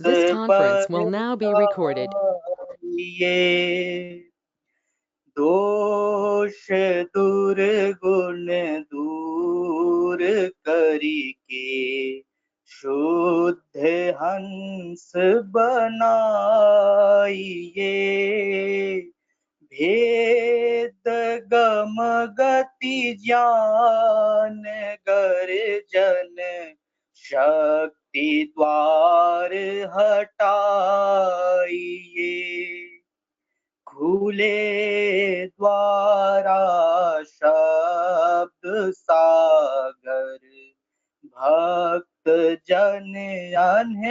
This conference will now be recorded. दोष दुर्गुण दूर करिके शुद्ध हंस बनाइए। भेद गम गति ज्ञान गर्जन शक्ति द्वार हटाइए। खुले द्वारा शब्द सागर भक्त जन अनवाइए।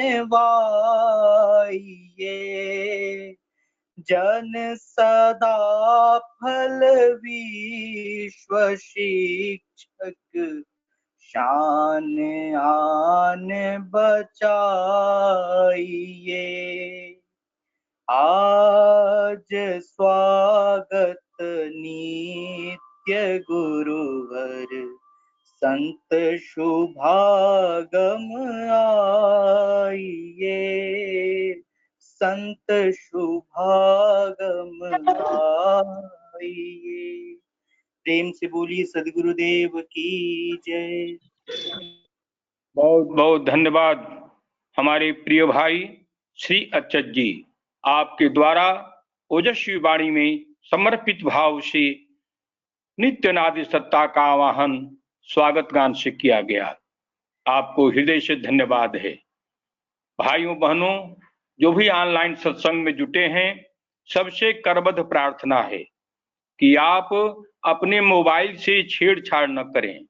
जन सदा फल विश्व शिक्षक शान आन बचाइए। आज स्वागत नित्य गुरुवर संत शुभागम आइए। संत शुभागम आइए। प्रेम से बोलिए सद्गुरुदेव की जय। बहुत बहुत धन्यवाद हमारे प्रिय भाई श्री अच्युत जी। आपके द्वारा ओजस्वी वाणी में समर्पित भाव से नित्य नादि सत्ता का आवाहन स्वागत गान से किया गया। आपको हृदय से धन्यवाद है। भाइयों बहनों, जो भी ऑनलाइन सत्संग में जुटे हैं, सबसे करबद्ध प्रार्थना है कि आप अपने मोबाइल से छेड़छाड़ न करें।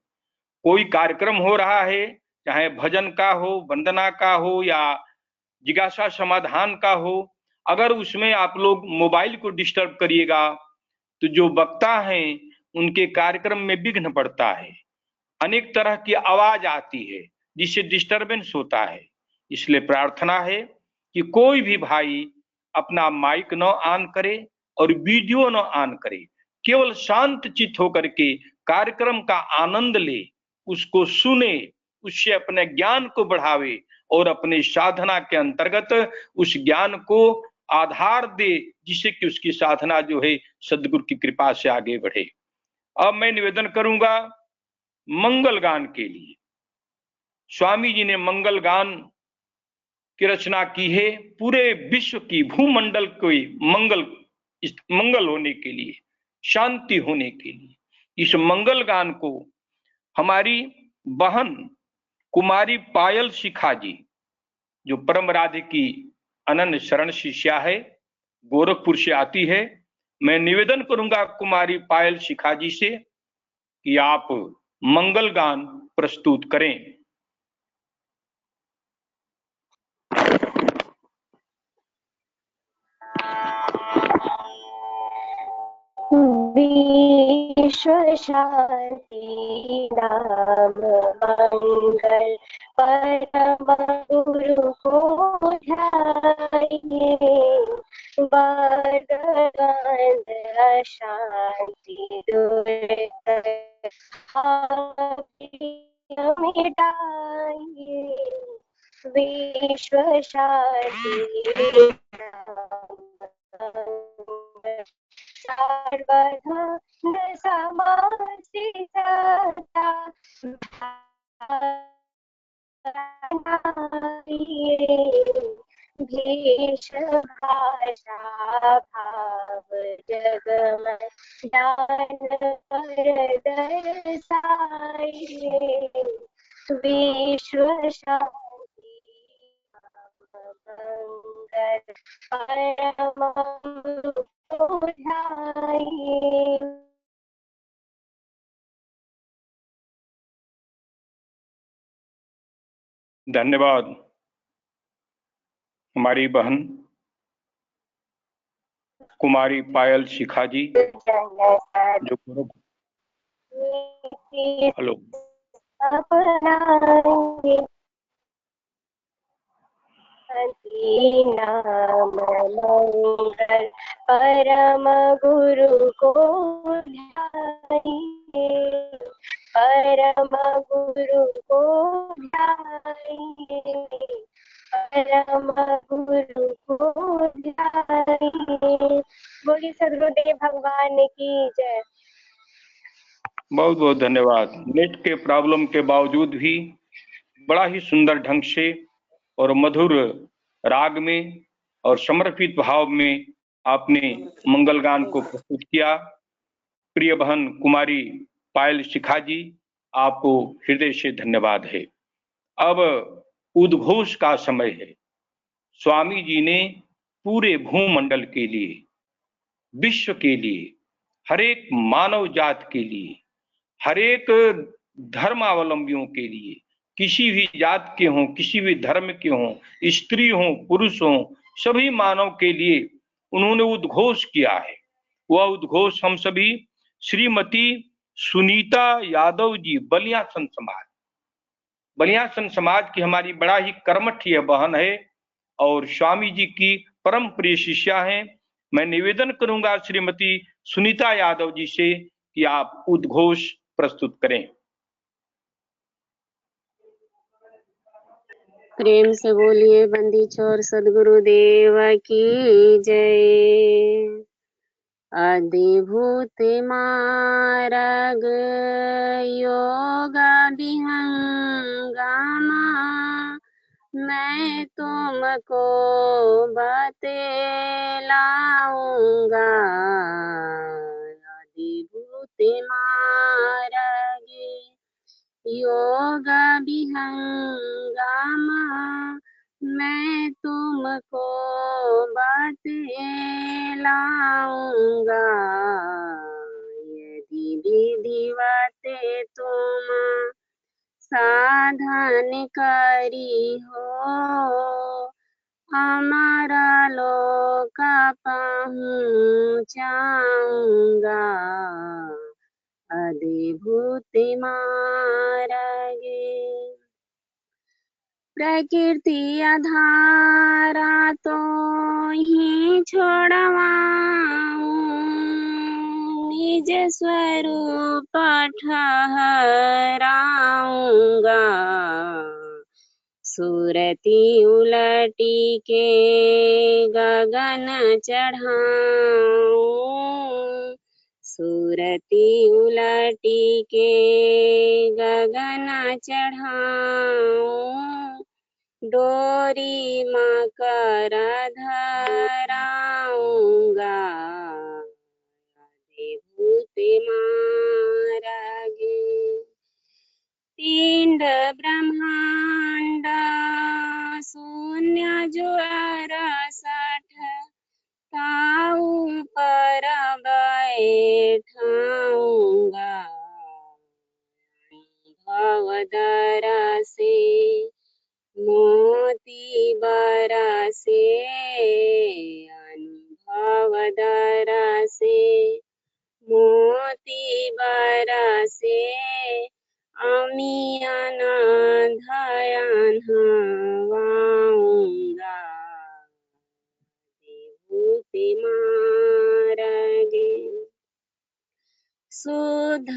कोई कार्यक्रम हो रहा है, चाहे भजन का हो, वंदना का हो या जिज्ञासा समाधान का हो, अगर उसमें आप लोग मोबाइल को डिस्टर्ब करिएगा तो जो वक्ता हैं उनके कार्यक्रम में विघ्न पड़ता है। अनेक तरह की आवाज आती है जिससे डिस्टरबेंस होता है। इसलिए प्रार्थना है कि कोई भी भाई अपना माइक न ऑन करे और वीडियो न ऑन करे, केवल शांत चित्त होकर के कार्यक्रम का आनंद ले, उसको सुने, उससे अपने ज्ञान को बढ़ावे और अपने साधना के अंतर्गत उस ज्ञान को आधार दे, जिससे कि उसकी साधना जो है सदगुरु की कृपा से आगे बढ़े। अब मैं निवेदन करूंगा मंगल गान के लिए। स्वामी जी ने मंगल गान की रचना की है पूरे विश्व की भूमंडल को मंगल होने के लिए, शांति होने के लिए। इस मंगल गान को हमारी बहन कुमारी पायल शिखा जी, जो परम राधे की अनन्य शरण शिष्या है, गोरखपुर से आती है, मैं निवेदन करूंगा कुमारी पायल शिखा जी से कि आप मंगल गान प्रस्तुत करें। विश्व शांति नाम मंगल परम गुरु को ध्याइए। बर्गंध अशांति दूर मिटाइए। विश्व शांति सर्वधर्म समासिता भेष भाषा भाव जगम ज्ञान पर दर्शाइए। विश्व शांति मंगल परम धन्यवाद हमारी बहन कुमारी पायल शिखा जी, जो हेलो नाम मंगल परम गुरु को ध्याइए। परम गुरु को ध्याइए। परम गुरु को ध्याये। बोलिए सद्गुरुदेव भगवान की जय। बहुत बहुत धन्यवाद। नेट के प्रॉब्लम के बावजूद भी बड़ा ही सुंदर ढंग से और मधुर राग में और समर्पित भाव में आपने मंगल गान को प्रस्तुत किया। प्रिय बहन कुमारी पायल शिखा जी, आपको हृदय से धन्यवाद है। अब उद्घोष का समय है। स्वामी जी ने पूरे भूमंडल के लिए, विश्व के लिए, हर एक मानव जात के लिए, हर एक धर्मावलंबियों के लिए, किसी भी जात के हों, किसी भी धर्म के हों, स्त्री हों, पुरुष हों, सभी मानव के लिए उन्होंने उद्घोष किया है। वह उद्घोष हम सभी श्रीमती सुनीता यादव जी, बलियासन समाज, बलियासन समाज की हमारी बड़ा ही कर्मठ यह बहन है और स्वामी जी की परम प्रिय शिष्या हैं। मैं निवेदन करूंगा श्रीमती सुनीता यादव जी से कि आप उद्घोष प्रस्तुत करें। प्रेम से बोलिए बंदी छोर सद्गुरुदेव की जय। अधिभूत मार्ग योग विहंगमा, मैं तुमको बतलाऊंगा। अधिभूत मार्ग योग विहंगमा, मैं तुमको बतलाऊंगा। यदि विधिवत तुम साधन करी हो, हमारा लोक पहुँचाऊंगा। अधिभूत मार्ग प्रकृति आधारा तो ही छोड़वाऊं, निज स्वरूप ठहराऊंगा। सूरती उलटी के गगन चढ़ाऊं, सूरती उलटी के गगन चढ़ाऊं, डोरी मकर धराऊंगा। अधिभूत मार्ग पिंड ब्रह्मांड शून्य ज्वर सठ, ताऊ पर बैठाऊंगा। भवदर से मोती बरसे, अनुभव दर से मोती बरसे, अमियन धयन हवाऊंगा। अधिभूत मार्ग शुद्ध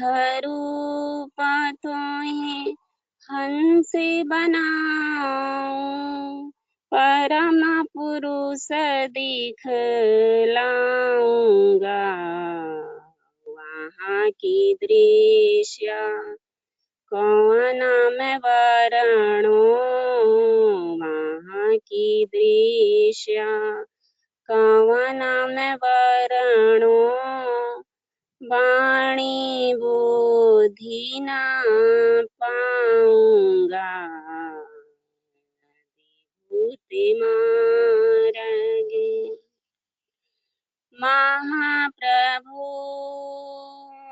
रूप तोहि हंस बनाऊं, परम पुरुष दिखलाऊंगा। वहाँ की दृश्य कौन मैं वर्णो, वहाँ की दृश्य कौन मैं वर्णो, वाणी बुद्धि न पाऊंगा। अधिभूत मार्ग महाप्रभु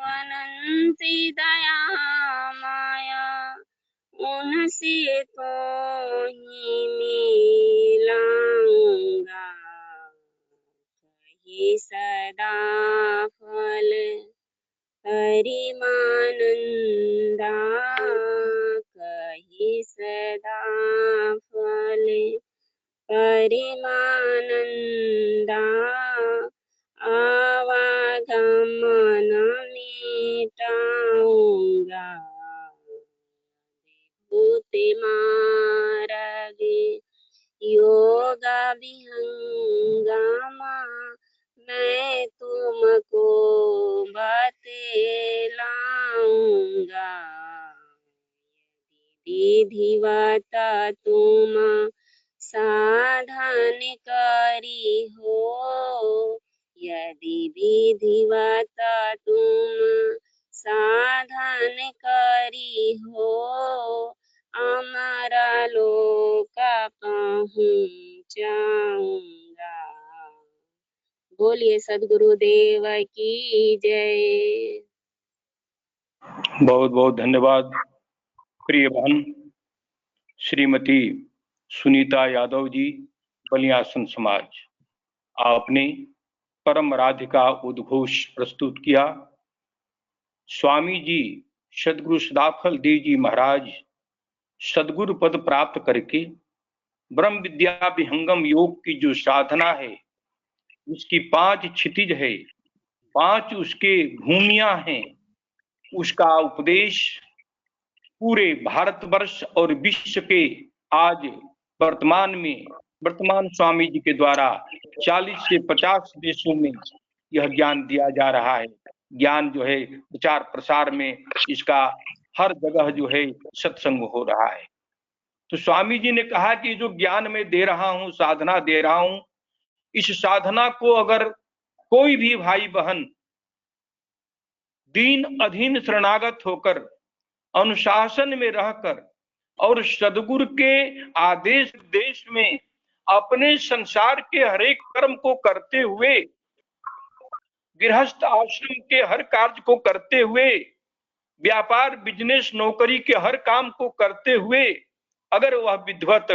अनंत दयामय, उनसे तो ही मिलाऊंगा। कही सदा फल परिमानंदा, कही सदा फल परिमानंदा, आवागमन मिटाऊंगा। अधिभूत मार्ग योगा विहंगमा मैं तुमको बतलाऊंगा। विधिवत तुम साधन करी हो, यदि विधिवत तुम साधन करी हो, अमर लोक पहुँचाऊंगा। बोलिए सद्गुरुदेव की जय। बहुत बहुत धन्यवाद प्रिय बहन श्रीमती सुनीता यादव जी, बलियासन समाज। आपने परम राधिका उद्घोष प्रस्तुत किया। स्वामी जी सदगुरु सदाफल देव जी महाराज सदगुरु पद प्राप्त करके ब्रह्म विद्या विहंगम योग की जो साधना है, उसकी 5 क्षितिज है, 5 उसके भूमियां हैं, उसका उपदेश पूरे भारतवर्ष और विश्व के आज वर्तमान स्वामी जी के द्वारा 40 से 50 देशों में यह ज्ञान दिया जा रहा है। ज्ञान जो है प्रचार प्रसार में इसका हर जगह जो है सत्संग हो रहा है। तो स्वामी जी ने कहा कि जो ज्ञान में दे रहा हूं, साधना दे रहा हूं, इस साधना को अगर कोई भी भाई बहन दीन अधीन शरणागत होकर अनुशासन में रहकर और सदगुरु के आदेश देश में अपने संसार के हरेक कर्म को करते हुए, गृहस्थ आश्रम के हर कार्य को करते हुए, व्यापार बिजनेस नौकरी के हर काम को करते हुए अगर वह विधिवत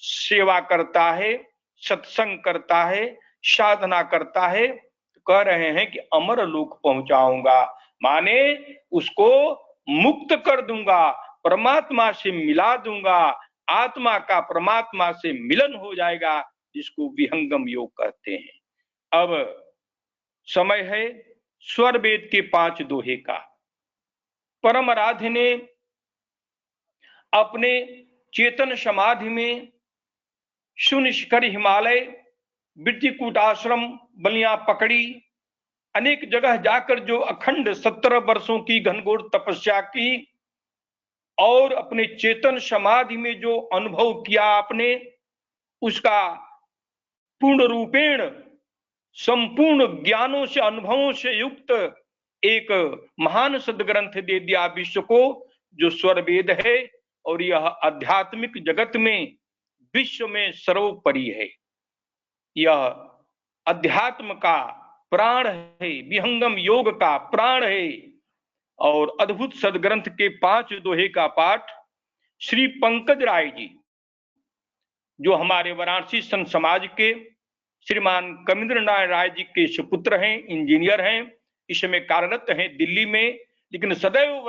सेवा करता है, सत्संग करता है, साधना करता है, तो कह रहे हैं कि अमर लोक पहुंचाऊंगा, माने उसको मुक्त कर दूंगा, परमात्मा से मिला दूंगा, आत्मा का परमात्मा से मिलन हो जाएगा, जिसको विहंगम योग कहते हैं। अब समय है स्वर वेद के 5 दोहे का। परम आराध्य ने अपने चेतन समाधि में सुनिष्कर हिमालय, वृत्तिकूट आश्रम, बलिया पकड़ी, अनेक जगह जाकर जो अखंड 17 वर्षों की घनघोर तपस्या की और अपने चेतन समाधि में जो अनुभव किया आपने, उसका पूर्ण रूपेण संपूर्ण ज्ञानों से अनुभवों से युक्त एक महान सदग्रंथ दे दिया विश्व को, जो स्वर वेद है, और यह आध्यात्मिक जगत में विश्व में सर्वोपरि है। यह अध्यात्म का प्राण है, विहंगम योग का प्राण है। और अद्भुत सदग्रंथ के 5 दोहे का पाठ श्री पंकज राय जी, जो हमारे वाराणसी संत समाज के श्रीमान कमिंद्र नारायण राय जी के सुपुत्र हैं, इंजीनियर हैं, इस समय कार्यरत हैं दिल्ली में, लेकिन सदैव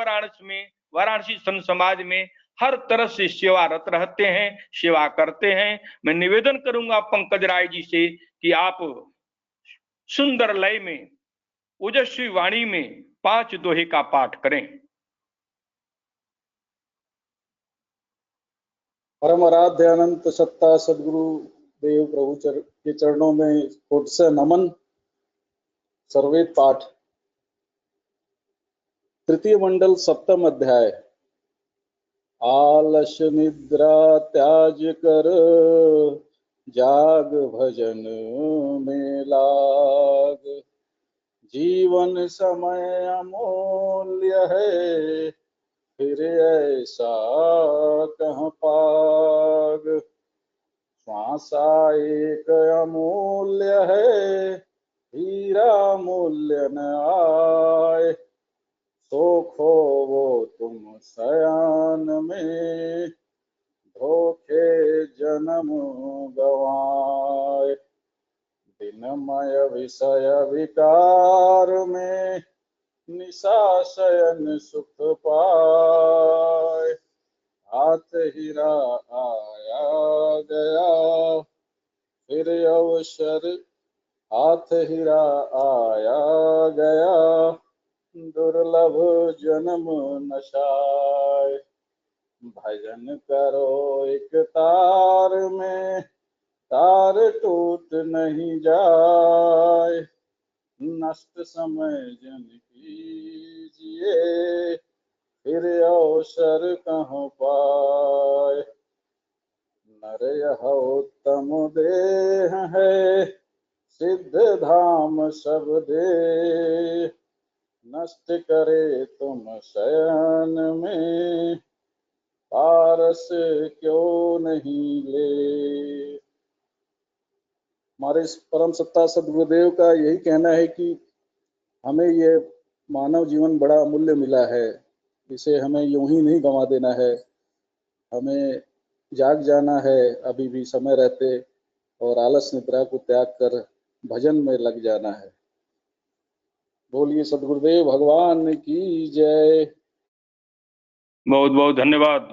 वाराणसी संत समाज में हर तरह से सेवारत रहते हैं, सेवा करते हैं। मैं निवेदन करूंगा पंकज राय जी से कि आप सुंदर लय में ओजस्वी वाणी में 5 दोहे का पाठ करें। परम आराध्य अनंत सत्ता सदगुरु देव प्रभु के चरणों में कोट से नमन। सर्वेद पाठ, तृतीय मंडल, 7वां अध्याय। आलस निद्रा त्याज कर जाग भजन में लाग, जीवन समय अमूल्य है फिर ऐसा कहाँ पाग, श्वासा एक अमूल्य है हीरा मूल्य न आए, सो खो वो तुम शयन में धोखे जन्म गवाए, दिनमय विषय विकार में निशा शयन सुख पाए, हाथ हीरा आया गया फिर अवसर, हाथ हीरा आया गया दुर्लभ जन्म नशाए, भजन करो एक तार में तार टूट नहीं जाए, नष्ट समय जन कीजिए, फिर अवसर कहाँ पाए। नर यह उत्तम देह है, सिद्ध धाम सब दे, नष्ट करे तुम शयन में, पारस क्यों नहीं ले। हमारे परम सत्ता सदगुरुदेव का यही कहना है कि हमें ये मानव जीवन बड़ा अमूल्य मिला है, इसे हमें यूं ही नहीं गंवा देना है। हमें जाग जाना है अभी भी समय रहते, और आलस निद्रा को त्याग कर भजन में लग जाना है। बोलिए सदगुरुदेव भगवान की जय। बहुत बहुत धन्यवाद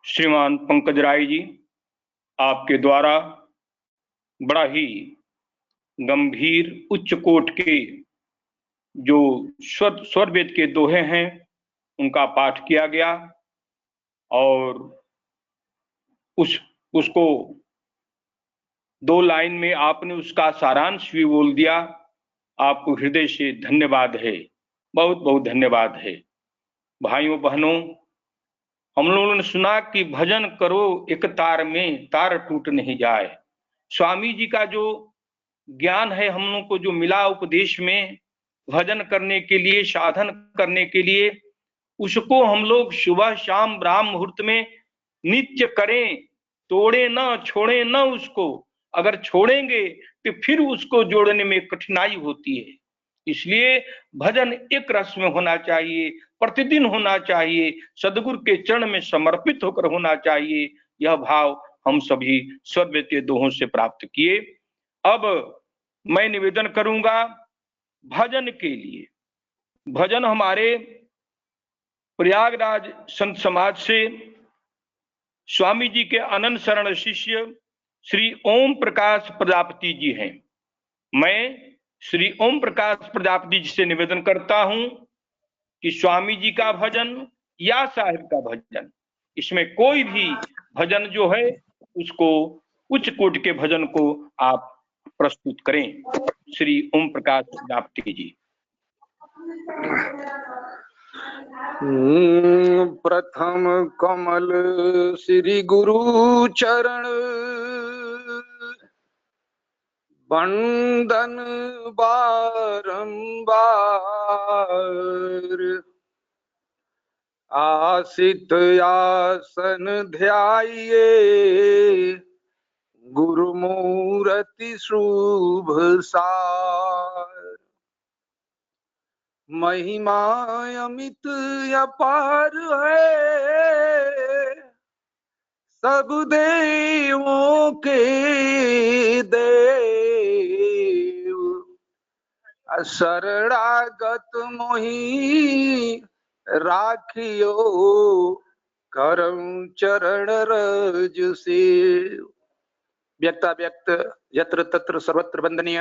श्रीमान पंकज राय जी, आपके द्वारा बड़ा ही गंभीर उच्च कोट के जो स्वर वेद के दोहे हैं उनका पाठ किया गया, और उसको 2 लाइन में आपने उसका सारांश भी बोल दिया। आपको हृदय से धन्यवाद है, बहुत बहुत धन्यवाद है। भाइयों बहनों, हम लोगों ने सुना कि भजन करो एक तार में, तार टूट नहीं जाए। स्वामी जी का जो ज्ञान है हम लोग को जो मिला उपदेश में, भजन करने के लिए, साधन करने के लिए, उसको हम लोग सुबह शाम ब्राह्म मुहूर्त में नित्य करें, तोड़े ना, छोड़े ना उसको। अगर छोड़ेंगे तो फिर उसको जोड़ने में कठिनाई होती है। इसलिए भजन एक रस में होना चाहिए, प्रतिदिन होना चाहिए, सदगुरु के चरण में समर्पित होकर होना चाहिए। यह भाव हम सभी स्वर के दोहों से प्राप्त किए। अब मैं निवेदन करूंगा भजन के लिए। भजन हमारे प्रयागराज संत समाज से स्वामी जी के अनंत शरण शिष्य श्री ओम प्रकाश प्रजापति जी हैं। मैं श्री ओम प्रकाश प्रजापति जी से निवेदन करता हूं कि स्वामी जी का भजन या साहिब का भजन, इसमें कोई भी भजन जो है उसको उच्च कोटि के भजन को आप प्रस्तुत करें। श्री ओम प्रकाश प्रजापति जी। प्रथम कमल श्री गुरु चरण, बंदन बारंबार, आसित आसन ध्याइए, गुरु मूर्ति शुभ सार। महिमा अमित अपार है, सब देवों के देव, शरणागत मोहि राखियो, करम चरण रज से। व्यक्ता व्यक्त यत्र तत्र सर्वत्र वंदनीय।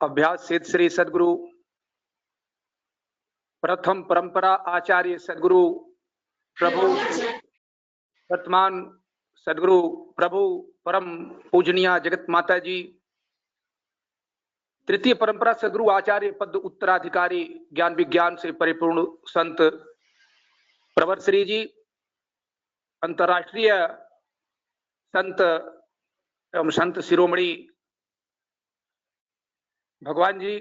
अभ्यास सिद्ध श्री सदगुरु प्रथम परंपरा आचार्य सदगुरु प्रभु वर्तमान सदगुरु प्रभु परम पूजनीय जगत माता जी, तृतीय परंपरा सदगुरु आचार्य पद उत्तराधिकारी, ज्ञान विज्ञान से परिपूर्ण संत प्रवर श्री जी, अंतर्राष्ट्रीय संत एवं संत शिरोमणि भगवान जी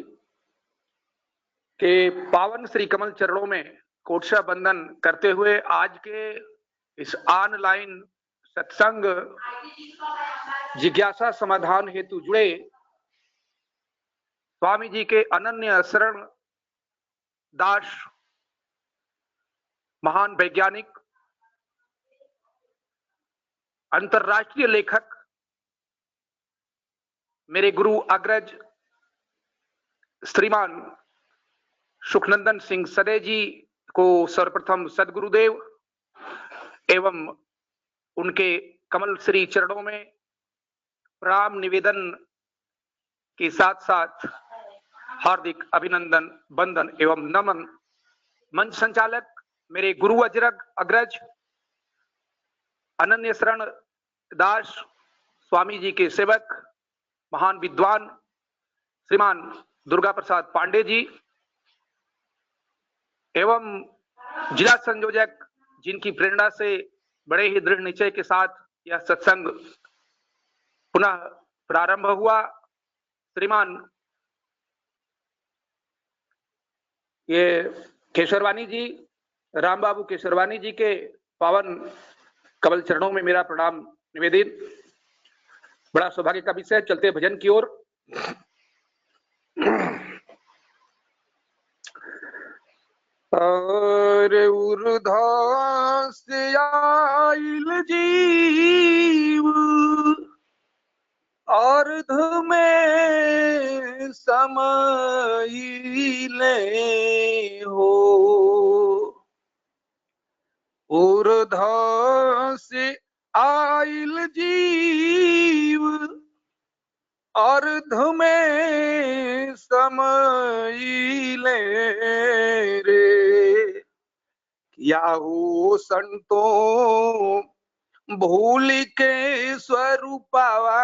के पावन श्री कमल चरणों में कोटशा बंदन करते हुए आज के इस ऑनलाइन सत्संग जिज्ञासा समाधान हेतु जुड़े स्वामी जी के अनन्य शरण दास महान वैज्ञानिक, अंतर्राष्ट्रीय लेखक मेरे गुरु अग्रज श्रीमान सुखनंदन सिंह सदे जी को सर्वप्रथम सदगुरुदेव एवं उनके कमल श्री चरणों में प्रणाम निवेदन के साथ साथ हार्दिक अभिनंदन, वंदन एवं नमन। मंच संचालक मेरे गुरु अग्रज अनन्य शरण दास स्वामी जी के सेवक महान विद्वान श्रीमान दुर्गा प्रसाद पांडे जी एवं जिला संयोजक जिनकी प्रेरणा से बड़े ही दृढ़ निश्चय के साथ यह सत्संग पुनः प्रारंभ हुआ, श्रीमान ये केशरवानी जी, राम बाबू केशरवानी जी के पावन कमल चरणों में मेरा प्रणाम निवेदित। बड़ा सौभाग्य का विषय। चलते भजन की ओर। अरे ऊर्ध्व से आइल जीव अर्ध में समाइले हो, ऊर्ध्व से आइल जीव अर्ध में समाइले रे, याहू संतों भूल के स्वरूपावा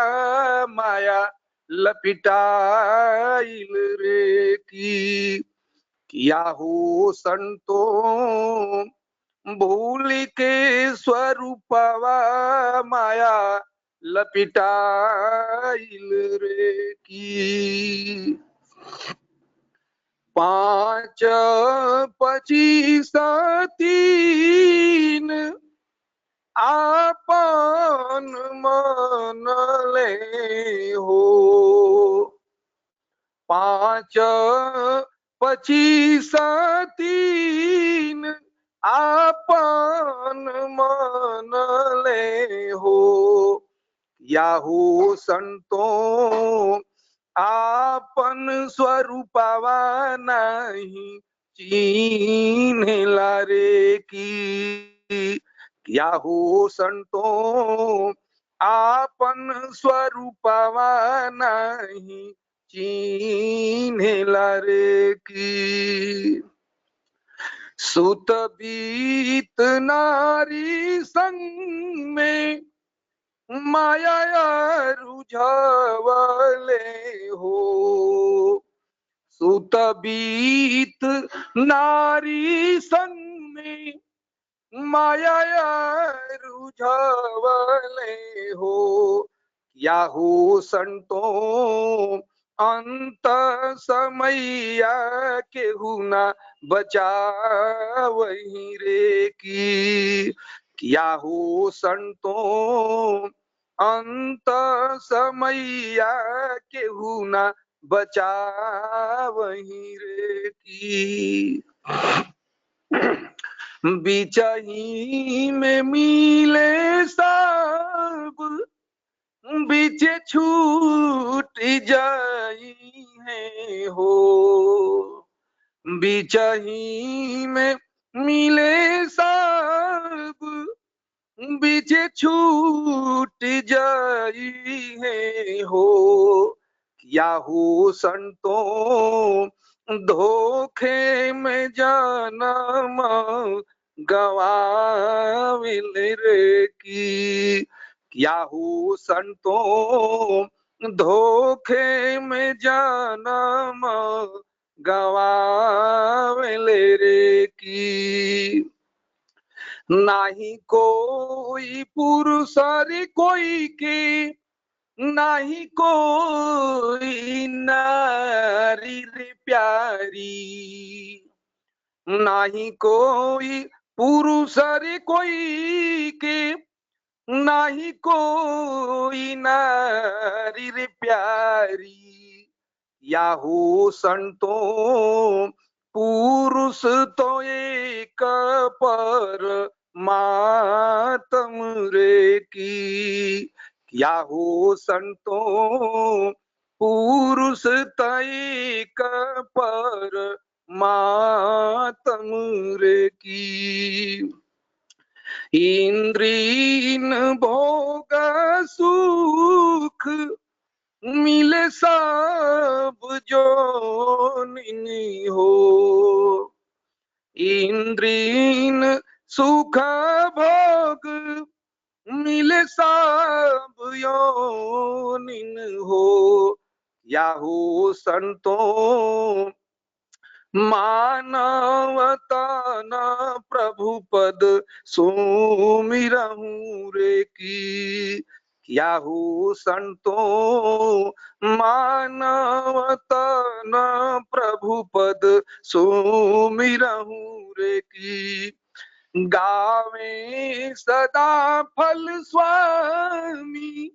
माया लपिटाइल रे की, याहू संतों भूल के स्वरूपावा माया लपिटाइल रे की। 5 25 3 आपन मन ले हो, 5 25 3 आपन मन ले हो, याहू संतों आपन स्वरूपावा नहीं चिन्हला रे की, याहू संतों आपन स्वरूपावा नहीं चिन्हला रे की। सुत बीत नारी संग में माया रुझावले हो, सुत बीत नारी संग में माया रुझावले हो, याहू संतों अंत समैया केहू ना बचावही रे की, याहू संतों अंत समैया केहू ना बचावही रे की। बिचही में मिले सब बीचे छूट जाई है हो, बिचही में मिले सब बीचे छूट जाई है हो, याहू संतों धोखे में जन्म गवाविल रे की, याहू संतों धोखे में जन्म गवाविल रे की। नाही कोई पुरुषारी कोई के, नाही कोई नारी रे प्यारी, नाही कोई पुरुषारी कोई के, नाही कोई नारी रे प्यारी, याहू संतों पुरुष तो एक पर मातम रे की, याहू संतों पुरुष तैक पर मातम रे की। इंद्रीन भोग सुख मिले सब जोनिनी हो, इंद्रीन सुख भोग याहू संतों मानवता न प्रभु पद सुमिरहूं रे की। याहू संतों मानवता न प्रभु पद सुमिरहूं रे की। गावे सदा फल स्वामी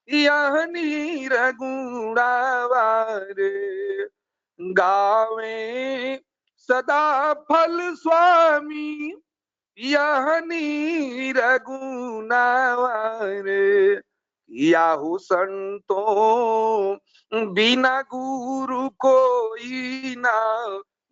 यह निरगुणावारे। गावे सदा फल स्वामी यह निरगुणावारे। याहू संतों बिना गुरु कोई ना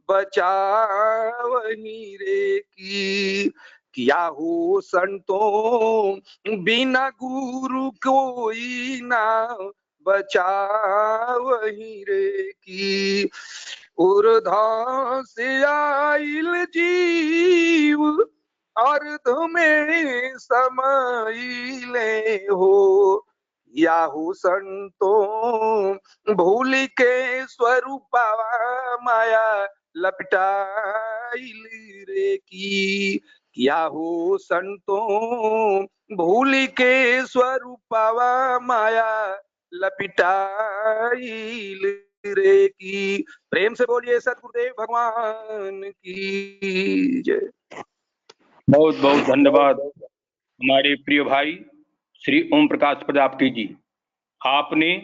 बचावही रे की। याहू संतों बिना गुरु कोई ना बचावही रे की। ऊर्ध्व से आइल जीव अर्ध में समाइले हो। याहू संतों भूल के स्वरूपवा माया लपटाइल रे की। याहू संतों भूल के स्वरूपवा माया लपटाइल रे की। प्रेम से बोलिए सद्गुरुदेव भगवान की जय। बहुत बहुत धन्यवाद हमारे प्रिय भाई श्री ओम प्रकाश प्रजापति जी। आपने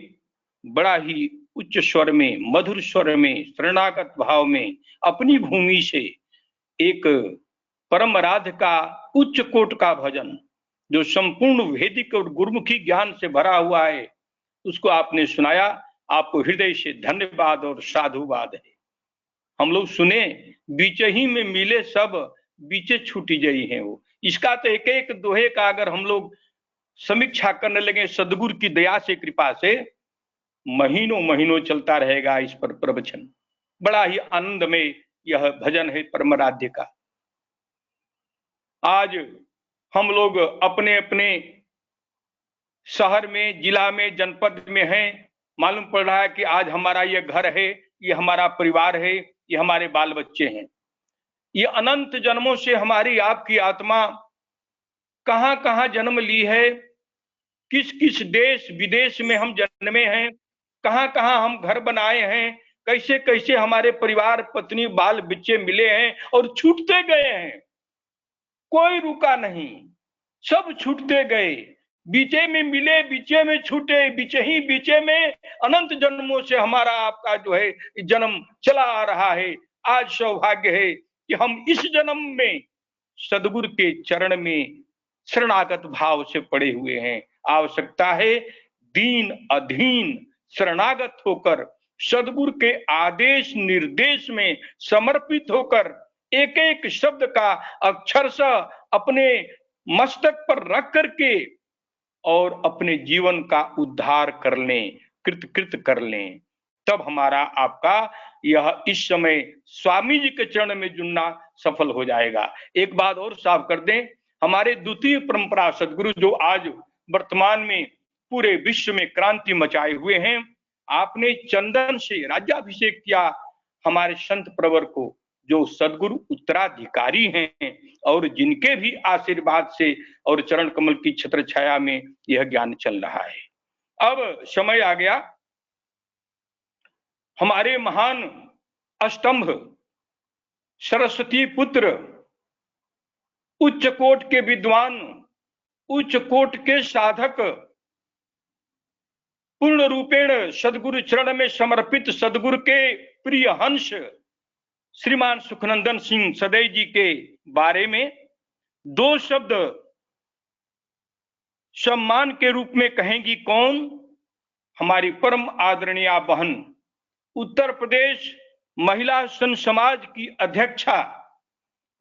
बड़ा ही उच्च स्वर में, मधुर स्वर में, शरणागत भाव में अपनी भूमि से एक परम आराध्य का उच्च कोट का भजन जो संपूर्ण वैदिक और गुरुमुखी ज्ञान से भरा हुआ है उसको आपने सुनाया। आपको हृदय से धन्यवाद और साधुवाद है। हम लोग सुने बीचे ही में मिले सब बीचे छूटी गई हैं वो। इसका तो एक एक दोहे का अगर हम लोग समीक्षा करने लगे सदगुरु की दया से, कृपा से, महीनों महीनों चलता रहेगा इस पर प्रवचन। बड़ा ही आनंद में यह भजन है परमाराध्य का। आज हम लोग अपने अपने शहर में, जिला में, जनपद में हैं। मालूम पड़ रहा है कि आज हमारा ये घर है, ये हमारा परिवार है, ये हमारे बाल बच्चे हैं। ये अनंत जन्मों से हमारी आपकी आत्मा कहां कहां जन्म ली है, किस किस देश विदेश में हम जन्मे हैं, कहां कहां हम घर बनाए हैं, कैसे कैसे हमारे परिवार, पत्नी, बाल बच्चे मिले हैं और छूटते गए हैं। कोई रुका नहीं, सब छूटते गए। बीचे में मिले, बीचे में छूटे, बीचे ही बीचे में अनंत जन्मों से हमारा आपका जो है जन्म चला आ रहा है। आज सौभाग्य है कि हम इस जन्म में सदगुरु के चरण में शरणागत भाव से पड़े हुए हैं। आवश्यकता है दीन अधीन शरणागत होकर सदगुरु के आदेश निर्देश में समर्पित होकर एक एक शब्द का अक्षरशः अपने मस्तक पर रख करके और अपने जीवन का उद्धार कर लें, कृत कर लें। तब हमारा आपका यह इस समय स्वामी जी के चरण में जुड़ना सफल हो जाएगा। एक बात और साफ कर दें, हमारे द्वितीय परंपरा सदगुरु जो आज वर्तमान में पूरे विश्व में क्रांति मचाए हुए हैं, आपने चंदन से राज्याभिषेक किया हमारे संत प्रवर को, जो सदगुरु उत्तराधिकारी हैं और जिनके भी आशीर्वाद से और चरण कमल की छत्र छाया में यह ज्ञान चल रहा है। अब समय आ गया हमारे महान अष्टंभ सरस्वती पुत्र, उच्च कोट के विद्वान, उच्च कोट के साधक, पूर्ण रूपेण सदगुरु चरण में समर्पित सदगुरु के प्रिय हंस श्रीमान सुखनंदन सिंह सदैव जी के बारे में दो शब्द सम्मान के रूप में कहेंगी। कौन? हमारी परम आदरणीय बहन, उत्तर प्रदेश महिला संघ समाज की अध्यक्षा,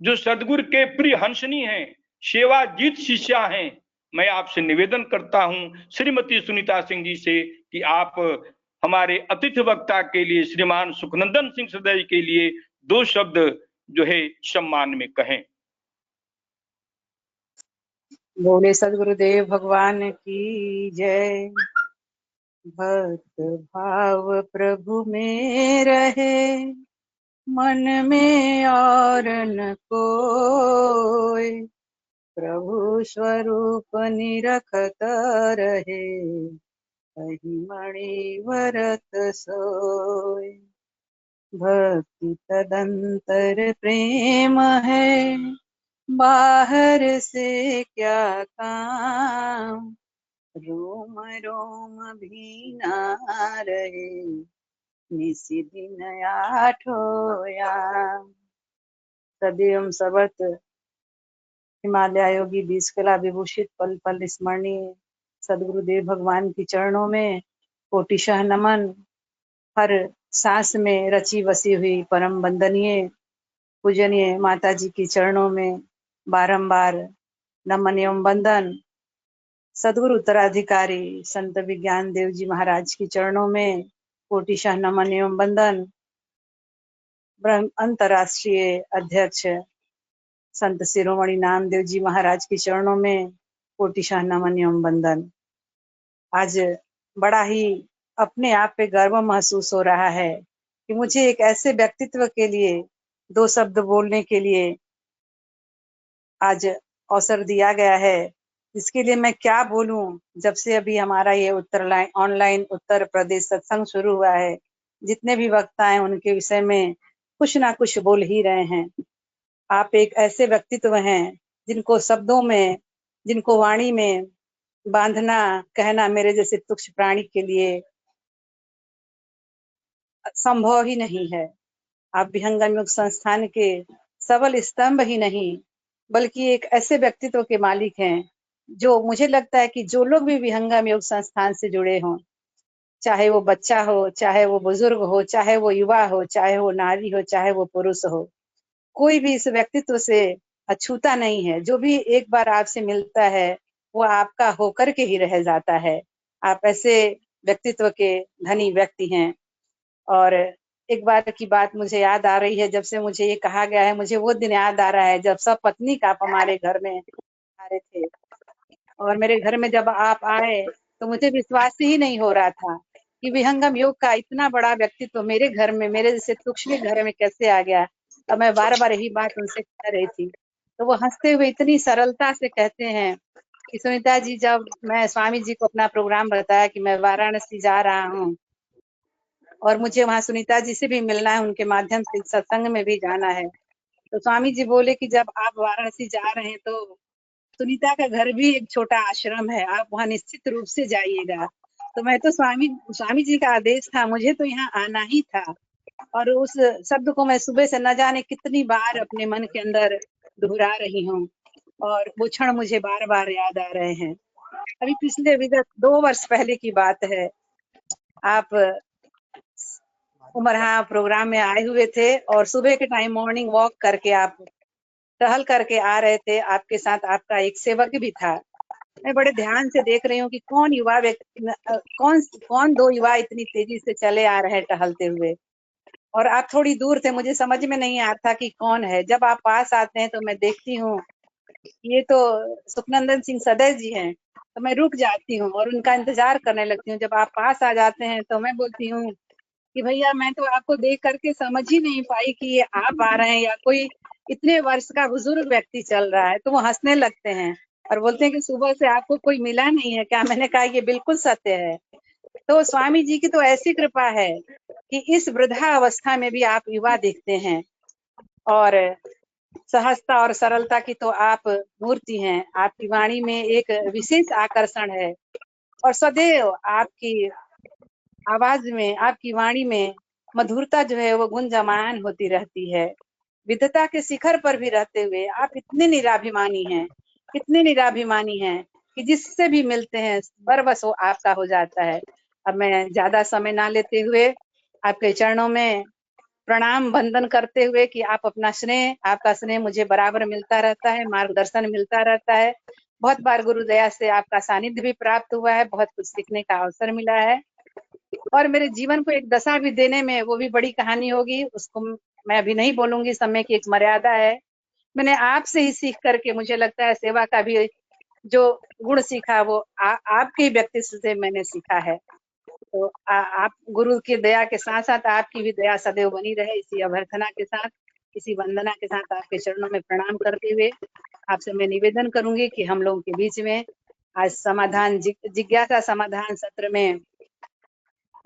जो सदगुरु के प्रिय हंसनी हैं, सेवाजीत शिष्या हैं। मैं आपसे निवेदन करता हूं श्रीमती सुनीता सिंह जी से कि आप हमारे अतिथि वक्ता के लिए श्रीमान सुखनंदन सिंह सदैव के लिए दो शब्द जो है सम्मान में कहें। बोले सदगुरुदेव भगवान की जय। भक्त भाव प्रभु में रहे, मन में और न कोय, प्रभु स्वरूप निरखत रहे, अहि मणि भरत सोय। भक्ति तदंतर प्रेम है, बाहर से क्या काम, रोम रोम भीना रहे, निसी दिन आठो याम। सदैव सर्वत्र हिमालय योगी बीज कला विभूषित पल पल स्मरणीय सदगुरुदेव भगवान के चरणों में कोटिशः नमन। हर सांस में रची बसी हुई परम वंदनीय पूजनीय माता जी के चरणों में बारंबार नमन एवं वंदन। सदगुरु उत्तराधिकारी संत विज्ञान देव जी महाराज के चरणों में कोटिशः नमन एवं वंदन। ब्रह्म अंतर्राष्ट्रीय अध्यक्ष संत शिरोमणि नामदेव जी महाराज के चरणों में कोटिशः नमन एवं वंदन। आज बड़ा ही अपने आप पे गर्व महसूस हो रहा है कि मुझे एक ऐसे व्यक्तित्व के लिए दो शब्द बोलने के लिए आज अवसर दिया गया है, इसके लिए मैं क्या बोलूं। जब से अभी हमारा ये ऑनलाइन उत्तर प्रदेश सत्संग शुरू हुआ है, जितने भी वक्ता हैं उनके विषय में कुछ ना कुछ बोल ही रहे हैं। आप एक ऐसे व्यक्तित्व हैं जिनको शब्दों में, जिनको वाणी में बांधना कहना मेरे जैसे तुच्छ प्राणी के लिए संभव ही नहीं है। आप विहंगम योग संस्थान के सबल स्तंभ ही नहीं बल्कि एक ऐसे व्यक्तित्व के मालिक हैं जो मुझे लगता है कि जो लोग भी विहंगम योग संस्थान से जुड़े हों, चाहे वो बच्चा हो, चाहे वो बुजुर्ग हो, चाहे वो युवा हो, चाहे वो नारी हो, चाहे वो पुरुष हो, कोई भी इस व्यक्तित्व से अछूता नहीं है। जो भी एक बार आपसे मिलता है वो आपका होकर के ही रह जाता है। आप ऐसे व्यक्तित्व के धनी व्यक्ति हैं। और एक बार की बात मुझे याद आ रही है, जब से मुझे ये कहा गया है, मुझे वो दिन याद आ रहा है जब सब पत्नी का आप हमारे घर में आ रहे थे और मेरे घर में जब आप आए तो मुझे विश्वास ही नहीं हो रहा था कि विहंगम योग का इतना बड़ा व्यक्तित्व मेरे घर में, मेरे जैसे तुच्छ घर में कैसे आ गया। अब मैं बार बार यही बात उनसे कह रही थी तो वो हंसते हुए इतनी सरलता से कहते हैं कि सुनीता जी, जब मैं स्वामी जी को अपना प्रोग्राम बताया कि मैं वाराणसी जा रहा हूँ और मुझे वहां सुनीता जी से भी मिलना है, उनके माध्यम से सत्संग में भी जाना है, तो स्वामी जी बोले कि जब आप वाराणसी जा रहे हैं तो सुनीता का घर भी एक छोटा आश्रम है, आप वहां निश्चित रूप से जाइएगा। तो मैं तो स्वामी जी का आदेश था, मुझे तो यहाँ आना ही था। और उस शब्द को मैं सुबह से न जाने कितनी बार अपने मन के अंदर दोहरा रही हूँ और वो क्षण मुझे बार बार याद आ रहे हैं। अभी पिछले विगत 2 वर्ष पहले की बात है, आप उमरहा प्रोग्राम में आए हुए थे और सुबह के टाइम मॉर्निंग वॉक करके आप टहल करके आ रहे थे। आपके साथ आपका एक सेवक भी था। मैं बड़े ध्यान से देख रही हूँ कि कौन युवा व्यक्ति, कौन दो युवा इतनी तेजी से चले आ रहे हैं टहलते हुए, और आप थोड़ी दूर थे, मुझे समझ में नहीं आता कि कौन है। जब आप पास आते हैं तो मैं देखती हूँ ये तो सुखनंदन सिंह सदैव जी हैं, तो मैं रुक जाती हूँ और उनका इंतजार करने लगती हूँ। जब आप पास आ जाते हैं तो मैं बोलती हूँ कि भैया मैं तो आपको देख करके समझ ही नहीं पाई कि ये आप आ रहे हैं या कोई इतने वर्ष का बुजुर्ग व्यक्ति चल रहा है। तो वो हंसने लगते हैं और बोलते हैं कि सुबह से आपको कोई मिला नहीं है क्या? मैंने कहा ये बिल्कुल सत्य है। तो स्वामी जी की तो ऐसी कृपा है कि इस वृद्धा अवस्था में भी आप युवा दिखते हैं और सहजता और सरलता की तो आप मूर्ति हैं। आपकी वाणी में एक विशेष आकर्षण है और सदैव आपकी आवाज में, आपकी वाणी में मधुरता जो है वो गुंजयमान होती रहती है। विद्वता के शिखर पर भी रहते हुए आप इतने निराभिमानी हैं, इतने निराभिमानी हैं कि जिससे भी मिलते हैं बरबस वो आपका हो जाता है। अब मैं ज्यादा समय ना लेते हुए आपके चरणों में प्रणाम वंदन करते हुए कि आप अपना स्नेह, आपका स्नेह मुझे बराबर मिलता रहता है, मार्गदर्शन मिलता रहता है। बहुत बार गुरु दया से आपका सानिध्य भी प्राप्त हुआ है, बहुत कुछ सीखने का अवसर मिला है और मेरे जीवन को एक दशा भी देने में वो भी बड़ी कहानी होगी, उसको मैं अभी नहीं बोलूंगी, समय की एक मर्यादा है। मैंने आपसे ही सीख करके मुझे लगता है सेवा का भी जो गुण सीखा वो आपके ही व्यक्तित्व से मैंने सीखा है। तो आप गुरु की दया के साथ साथ आपकी भी दया सदैव बनी रहे, इसी अभ्यर्थना के साथ, इसी वंदना के साथ आपके चरणों में प्रणाम करते हुए आपसे मैं निवेदन करूंगी कि हम लोगों के बीच में आज समाधान जिज्ञासा समाधान सत्र में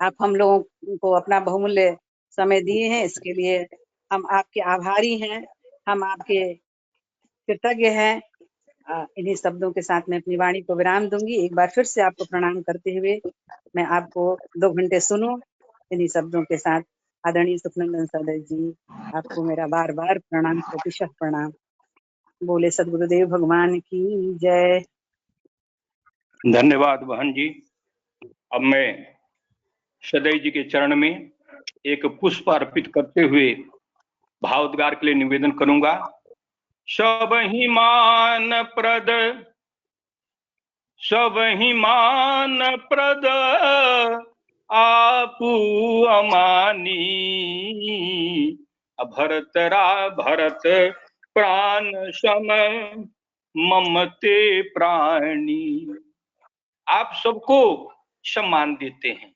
आप हम लोगों को अपना बहुमूल्य समय दिए हैं, इसके लिए हम आपके आभारी हैं, हम आपके कृतज्ञ हैं। इन्हीं शब्दों के साथ मैं अपनी वाणी को विराम दूंगी। एक बार फिर से आपको प्रणाम करते हुए मैं आपको 2 घंटे सुनूं। इन्हीं शब्दों के साथ आदरणीय सुखनंदन सदस्य जी, आपको मेरा बार बार प्रणाम, कोटिशः प्रणाम। बोले सदगुरुदेव भगवान की जय। धन्यवाद बहन जी। अब मैं सदैव जी के चरण में एक पुष्प अर्पित करते हुए भावोद्गार के लिए निवेदन करूंगा। सब ही मान प्रद आपू अमानी, भरत प्राण सम ममते प्राणी। आप सबको सम्मान देते हैं।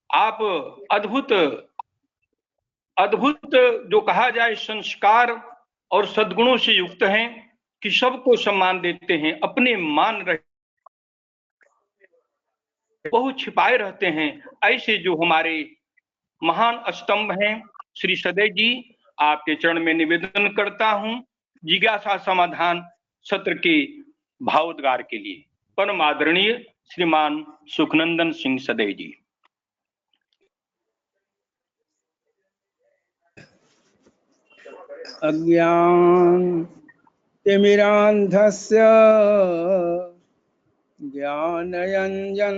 आप अद्भुत जो कहा जाए संस्कार और सद्गुणों से युक्त हैं कि सबको सम्मान देते हैं, अपने मान रहे बहुत छिपाए रहते हैं। ऐसे जो हमारे महान स्तंभ हैं श्री सदैव जी, आपके चरण में निवेदन करता हूं जिज्ञासा समाधान सत्र के भावोद्गार के लिए। परम आदरणीय श्रीमान सुखनंदन सिंह सदैव जी। अज्ञानतिमिरान्धस्य ज्ञानञ्जन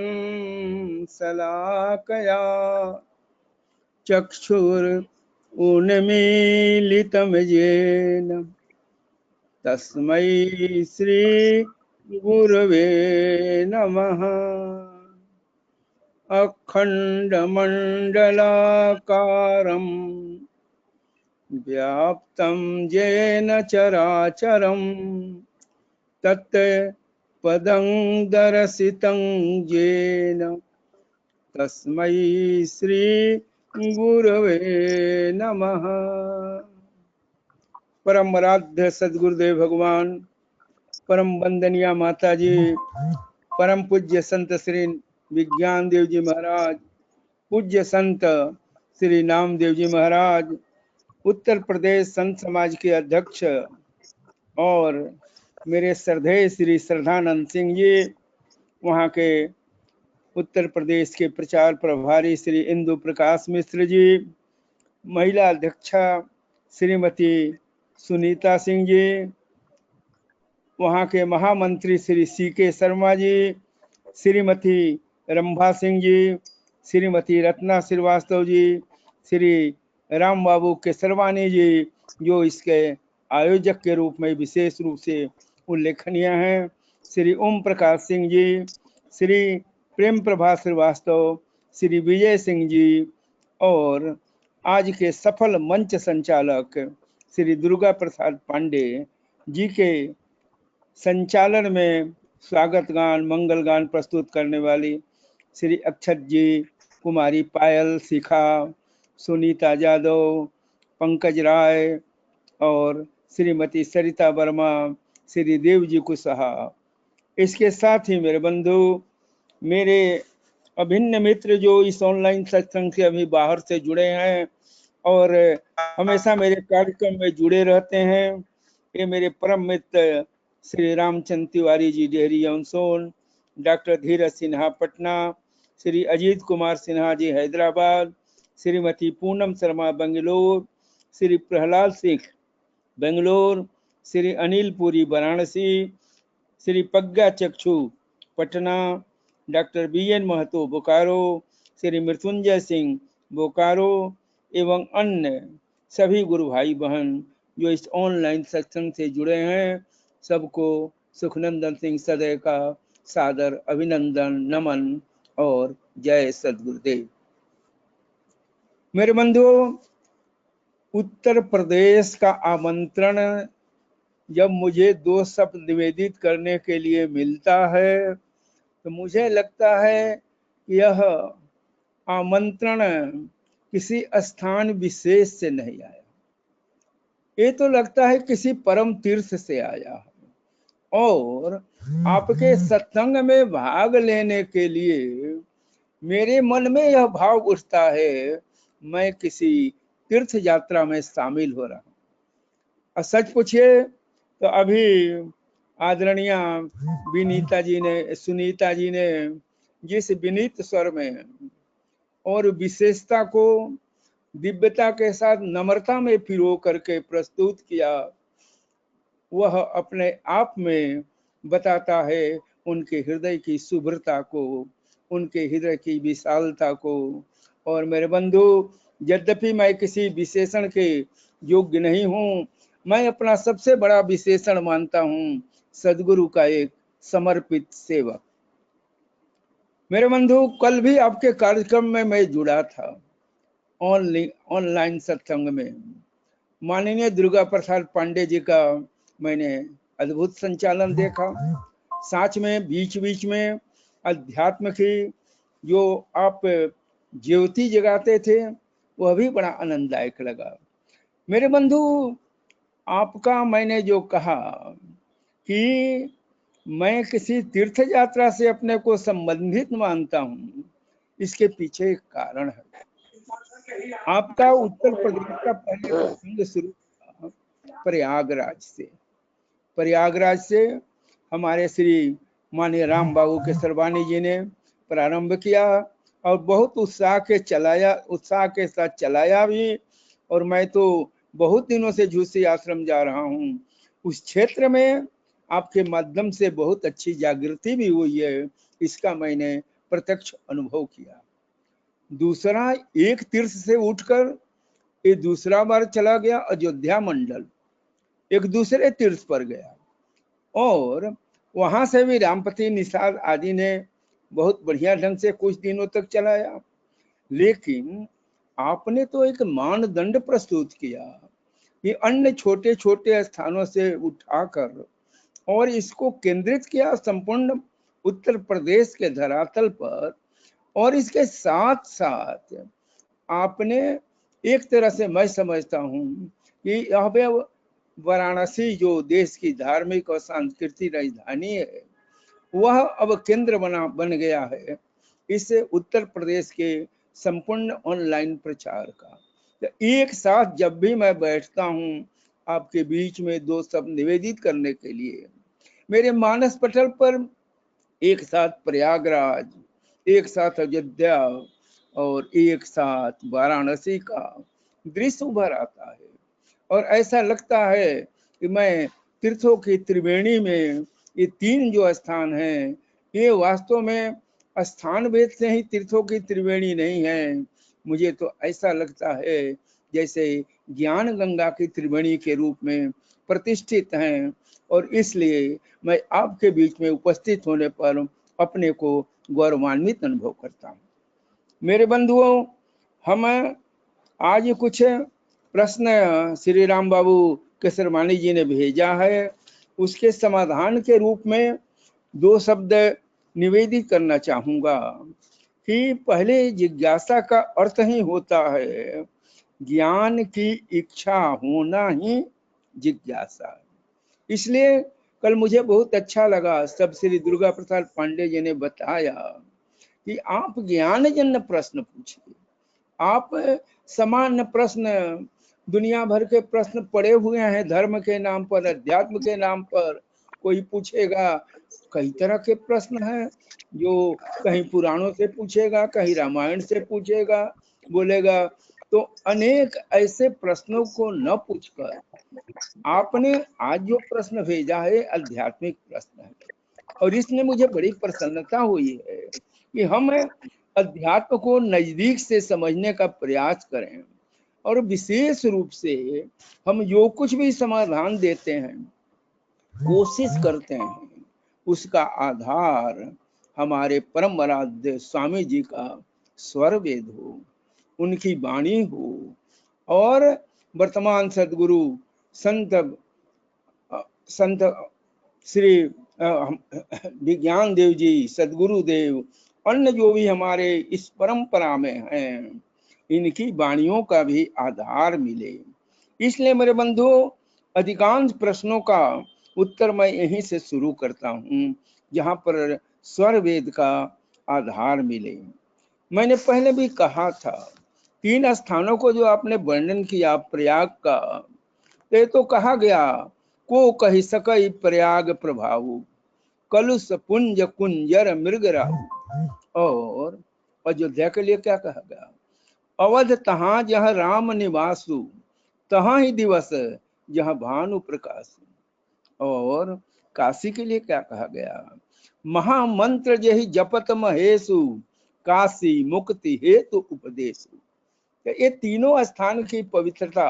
शलाकया चक्षुरुन्मीलितं येन तस्मै श्री गुरवे नमः। अखण्डमण्डलाकारं व्याप्तं येन चराचरं तत्पदं दर्शितं येन तस्मै श्री गुरवे नमः। परम आराध्य सदगुरुदेव भगवान, परम वंदनीय माता जी, परम पूज्य संत श्री विज्ञान देव जी महाराज, पूज्य संत श्री नामदेव जी महाराज, उत्तर प्रदेश संत समाज के अध्यक्ष और मेरे श्रद्धेय श्री श्रद्धानंद सिंह जी, वहाँ के उत्तर प्रदेश के प्रचार प्रभारी श्री इंदु प्रकाश मिश्र जी, महिला अध्यक्षा श्रीमती सुनीता सिंह जी, वहाँ के महामंत्री श्री CK शर्मा जी, श्रीमती रंभा सिंह जी, श्रीमती रत्ना श्रीवास्तव जी, श्री राम बाबू केसरवानी जी, जो इसके आयोजक के रूप में विशेष रूप से उल्लेखनीय हैं, श्री ओम प्रकाश सिंह जी, श्री प्रेम प्रभा श्रीवास्तव, श्री विजय सिंह जी और आज के सफल मंच संचालक श्री दुर्गा प्रसाद पांडे जी के संचालन में स्वागत गान मंगल गान प्रस्तुत करने वाली श्री अक्षत जी, कुमारी पायल शिखा, सुनीता यादव, पंकज राय और श्रीमती सरिता वर्मा, श्री देव जी कुशहा। इसके साथ ही मेरे बंधु, मेरे अभिन्न मित्र जो इस ऑनलाइन सत्संग से अभी बाहर से जुड़े हैं और हमेशा मेरे कार्यक्रम में जुड़े रहते हैं, ये मेरे परम मित्र श्री रामचंद्र तिवारी जी डेहरी जॉनसन, डॉक्टर धीरज सिन्हा पटना, श्री अजीत कुमार सिन्हा जी हैदराबाद, श्रीमती पूनम शर्मा बेंगलोर, श्री प्रहलाद सिंह बेंगलोर, श्री अनिल पुरी वाराणसी, श्री पग्गा चक्षु पटना, डॉक्टर BN महतो बोकारो, श्री मृत्युंजय सिंह बोकारो एवं अन्य सभी गुरु भाई बहन जो इस ऑनलाइन सत्संग से जुड़े हैं, सबको सुखनंदन सिंह सदैव का सादर अभिनंदन, नमन और जय सद्गुरुदेव। मेरे बंधुओं, उत्तर प्रदेश का आमंत्रण जब मुझे 2 शब्द निवेदित करने के लिए मिलता है तो मुझे लगता है यह आमंत्रण किसी स्थान विशेष से नहीं आया, ये तो लगता है किसी परम तीर्थ से आया है। और आपके सत्संग में भाग लेने के लिए मेरे मन में यह भाव उठता है, मैं किसी तीर्थ यात्रा में शामिल हो रहा हूँ। और सच पूछिए तो अभी आदरणीय सुनीता जी ने जिस विनीत स्वर में और विशेषता को दिव्यता के साथ नम्रता में पिरो करके प्रस्तुत किया, वह अपने आप में बताता है उनके हृदय की शुभ्रता को, उनके हृदय की विशालता को। और मेरे बंधु, यद्यपि मैं किसी विशेषण के योग्य नहीं हूँ, मैं अपना सबसे बड़ा विशेषण मानता हूँ सदगुरु का एक समर्पित सेवक। मेरे बंधु, कल भी आपके कार्यक्रम में मैं जुड़ा था, ऑनलाइन सत्संग में। माननीय दुर्गा प्रसाद पांडे जी का मैंने अद्भुत संचालन देखा। साथ में बीच बीच में अध्यात्म की जो आप ज्योति जगाते थे, वह भी बड़ा आनंददायक लगा। मेरे बंधु, आपका मैंने जो कहा कि मैं किसी तीर्थ यात्रा से अपने को संबंधित मानता हूँ, इसके पीछे एक कारण है। आपका उत्तर प्रदेश का पहले प्रसंग शुरू हुआ प्रयागराज से हमारे श्री माननीय राम बाबू केसरवानी जी ने प्रारंभ किया और बहुत उत्साह के साथ चलाया भी। और मैं तो बहुत दिनों से झूसी आश्रम जा रहा हूँ। उस क्षेत्र में आपके माध्यम से बहुत अच्छी जागृति भी हुई है, इसका मैंने प्रत्यक्ष अनुभव किया। दूसरा, एक तीर्थ से उठकर ये दूसरा बार चला गया अयोध्या मंडल, एक दूसरे तीर्थ पर गया और वहां से भी रामपति निषाद आदि ने बहुत बढ़िया ढंग से कुछ दिनों तक चलाया। लेकिन आपने तो एक मानदंड प्रस्तुत किया कि अन्य छोटे छोटे स्थानों से उठाकर और इसको केंद्रित किया संपूर्ण उत्तर प्रदेश के धरातल पर। और इसके साथ साथ आपने एक तरह से, मैं समझता हूँ कि यहाँ पे वाराणसी जो देश की धार्मिक और सांस्कृतिक राजधानी है, वह अब केंद्र बन गया है इस उत्तर प्रदेश के संपूर्ण ऑनलाइन प्रचार का। तो एक साथ जब भी मैं बैठता हूँ आपके बीच में दो शब्द निवेदित करने के लिए, मेरे मानस पटल पर एक साथ प्रयागराज, एक साथ अयोध्या और एक साथ वाराणसी का दृश्य उभर आता है। और ऐसा लगता है कि मैं तीर्थों की त्रिवेणी में ये तीन जो स्थान हैं, ये वास्तव में स्थान भेद से ही तीर्थों की त्रिवेणी नहीं है। मुझे तो ऐसा लगता है जैसे ज्ञान गंगा की त्रिवेणी के रूप में प्रतिष्ठित हैं। और इसलिए मैं आपके बीच में उपस्थित होने पर अपने को गौरवान्वित अनुभव करता हूँ। मेरे बंधुओं, हम आज कुछ प्रश्न श्री राम बाबू केसरवानी जी ने भेजा है, उसके समाधान के रूप में दो शब्द निवेदित करना चाहूंगा कि पहले जिज्ञासा का अर्थ ही होता है ज्ञान की इच्छा होना ही जिज्ञासा। इसलिए कल मुझे बहुत अच्छा लगा, सब श्री दुर्गा प्रसाद पांडे जी ने बताया कि आप ज्ञान जन्य प्रश्न पूछिए। आप सामान्य प्रश्न, दुनिया भर के प्रश्न पड़े हुए हैं धर्म के नाम पर, अध्यात्म के नाम पर। कोई पूछेगा, कई तरह के प्रश्न हैं, जो कहीं पुराणों से पूछेगा, कहीं रामायण से पूछेगा, बोलेगा। तो अनेक ऐसे प्रश्नों को न पूछकर आपने आज जो प्रश्न भेजा है आध्यात्मिक प्रश्न है, और इसमें मुझे बड़ी प्रसन्नता हुई है कि हम अध्यात्म को नजदीक से समझने का प्रयास करें। और विशेष रूप से हम जो कुछ भी समाधान देते हैं, कोशिश करते हैं, उसका आधार हमारे परम आराध्य स्वामी जी का स्वर वेद हो, उनकी वाणी हो। और वर्तमान सदगुरु संत श्री विज्ञान देव जी, सदगुरु देव अन्य जो भी हमारे इस परंपरा में हैं, इनकी वाणियों का भी आधार मिले। इसलिए मेरे बंधु, अधिकांश प्रश्नों का उत्तर मैं यहीं से शुरू करता हूँ जहाँ पर स्वर वेद का आधार मिले। मैंने पहले भी कहा था, 3 स्थानों को जो आपने वर्णन किया प्रयाग का, तो कहा गया को कही सकई प्रयाग प्रभाव, कलुष पुंज कुंजर मृगराहु। और अयोध्या के लिए क्या कहा गया? अवध तहाँ जहाँ राम निवासु, तहाँ ही दिवस जहाँ भानु प्रकाश। और काशी के लिए क्या कहा गया? महामंत्र जहि जपत महेशु, काशी मुक्ति हेतु उपदेशु। ये तीनों स्थान की पवित्रता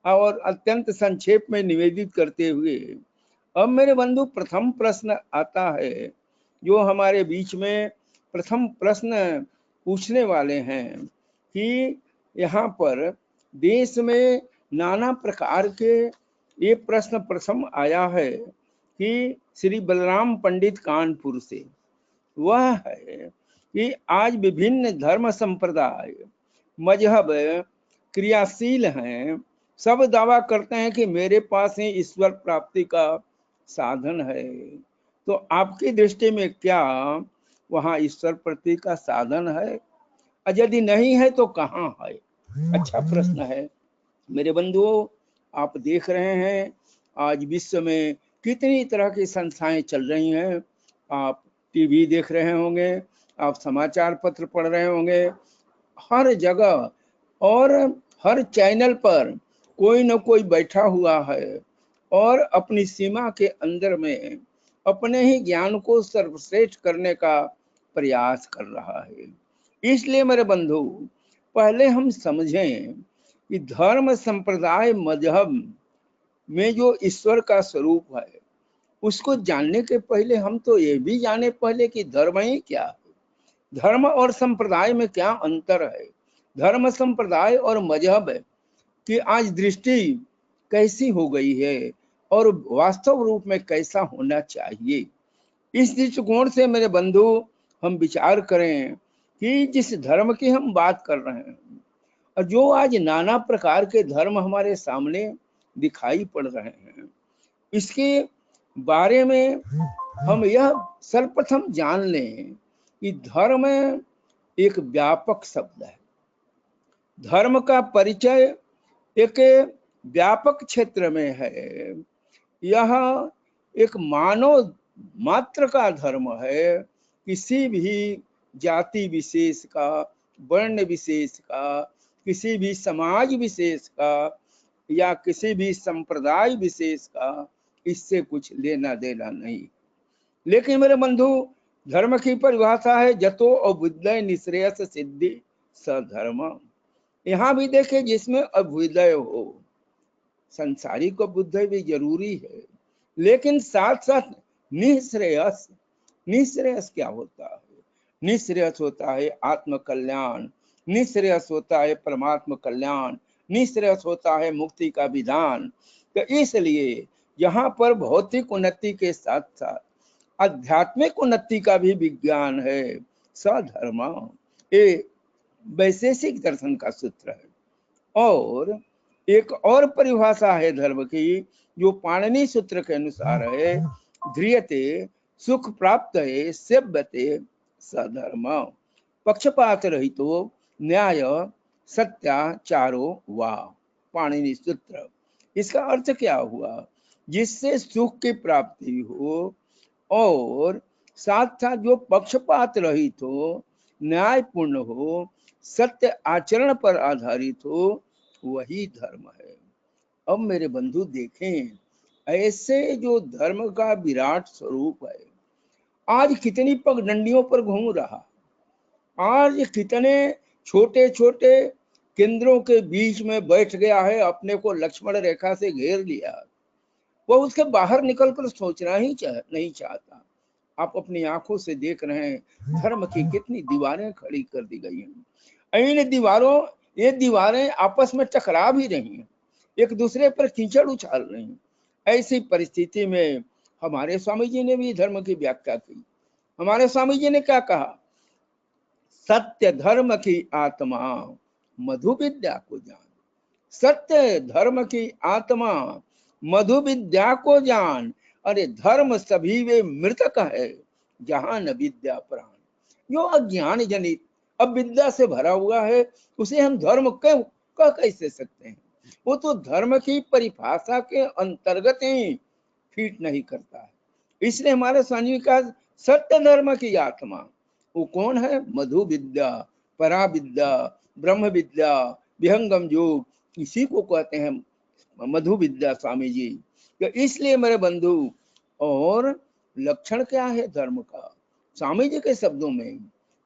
और अत्यंत संक्षेप में निवेदित करते हुए अब मेरे बंधु प्रथम प्रश्न आता है, जो हमारे बीच में प्रथम प्रश्न पूछने वाले हैं कि यहाँ पर देश में नाना प्रकार के ये प्रश्न प्रथम आया है कि श्री बलराम पंडित कानपुर से, वह है कि आज विभिन्न धर्म संप्रदाय मजहब क्रियाशील हैं, सब दावा करते हैं कि मेरे पास ही ईश्वर प्राप्ति का साधन है। तो आपकी दृष्टि में क्या वहाँ ईश्वर प्राप्ति का साधन है? और यदि नहीं है तो कहाँ है? अच्छा प्रश्न है मेरे बंधुओं। आप देख रहे हैं आज विश्व में कितनी तरह की संस्थाएं चल रही हैं। आप टीवी देख रहे होंगे, आप समाचार पत्र पढ़ रहे होंगे, हर जगह और हर चैनल पर कोई न कोई बैठा हुआ है और अपनी सीमा के अंदर में अपने ही ज्ञान को सर्वश्रेष्ठ करने का प्रयास कर रहा है। इसलिए मेरे बंधु, पहले हम समझें कि धर्म संप्रदाय मजहब में जो ईश्वर का स्वरूप है, उसको जानने के पहले हम तो ये भी जाने पहले कि धर्म ही क्या है, धर्म और संप्रदाय में क्या अंतर है, धर्म संप्रदाय और मजहब की आज दृष्टि कैसी हो गई है और वास्तव रूप में कैसा होना चाहिए। इस दृष्टिकोण से मेरे बंधु हम विचार करें कि जिस धर्म की हम बात कर रहे हैं और जो आज नाना प्रकार के धर्म हमारे सामने दिखाई पड़ रहे हैं, इसके बारे में हम यह सर्वप्रथम जान लें कि धर्म एक व्यापक शब्द है। धर्म का परिचय एक व्यापक क्षेत्र में है। यह एक मानव मात्र का धर्म है, किसी भी जाति विशेष का, वर्ण विशेष का, किसी भी समाज विशेष का या किसी भी संप्रदाय विशेष का इससे कुछ लेना देना नहीं। लेकिन मेरे बंधु, धर्म की परिभाषा है जतो अभ्युदय निश्रेयस सिद्धि सधर्म। यहाँ भी देखे जिसमें अभ्युदय हो, संसारिक अभ्युदय भी जरूरी है, लेकिन साथ साथ निश्रेयस। निश्रेयस क्या होता है? निश्रेयस होता है आत्म कल्याण, निश्रेयस होता है परमात्मा कल्याण, निश्रेयस होता है मुक्ति का विधान। तो इसलिए यहाँ पर भौतिक उन्नति के साथ साथ आध्यात्मिक उन्नति का भी विज्ञान है। सधर्म ये वैशेषिक दर्शन का सूत्र है। और एक और परिभाषा है धर्म की, जो पाणिनि सूत्र के अनुसार है, ध्रियते सुख प्राप्त है सेव्यते सधर्म। पक्षपात रहितो न्याय सत्याचारो वा, पाणिनि सूत्र। इसका अर्थ क्या हुआ? जिससे सुख की प्राप्ति हो और साथ साथ जो पक्षपात रहित हो, न्यायपूर्ण हो, सत्य आचरण पर आधारित हो, वही धर्म है। अब मेरे बंधु देखें, ऐसे जो धर्म का विराट स्वरूप है आज कितनी पगडंडियों पर घूम रहा, आज कितने छोटे छोटे केंद्रों के बीच में बैठ गया है, अपने को लक्ष्मण रेखा से घेर लिया, वो उसके बाहर निकलकर सोचना ही नहीं चाहता। आप अपनी आंखों से देख रहे हैं धर्म की कितनी दीवारें खड़ी कर दी गई हैं। ये दीवारें आपस में टकरा भी रही हैं, एक दूसरे पर कीचड़ उछाल रही हैं। ऐसी परिस्थिति में हमारे स्वामी जी ने भी धर्म की व्याख्या की। हमारे स्वामी जी ने क्या कहा सत्य धर्म की आत्मा मधु विद्या को जान। सत्य धर्म की आत्मा मधु विद्या को जान। अरे धर्म सभी वे मृतक है जहां न विद्या प्राण। जो अज्ञान जनित अविद्या से भरा हुआ है उसे हम धर्म कह कैसे सकते हैं? वो तो धर्म की परिभाषा के अंतर्गत ही फिट नहीं करता है। इसलिए हमारे स्वामी का सत्य धर्म की आत्मा वो कौन है? मधु विद्या, परा विद्या, ब्रह्म विद्या, विहंगम योग, इसी को कहते हैं मधु विद्या स्वामी जी। तो इसलिए मेरे बंधु, और लक्षण क्या है धर्म का? स्वामी जी के शब्दों में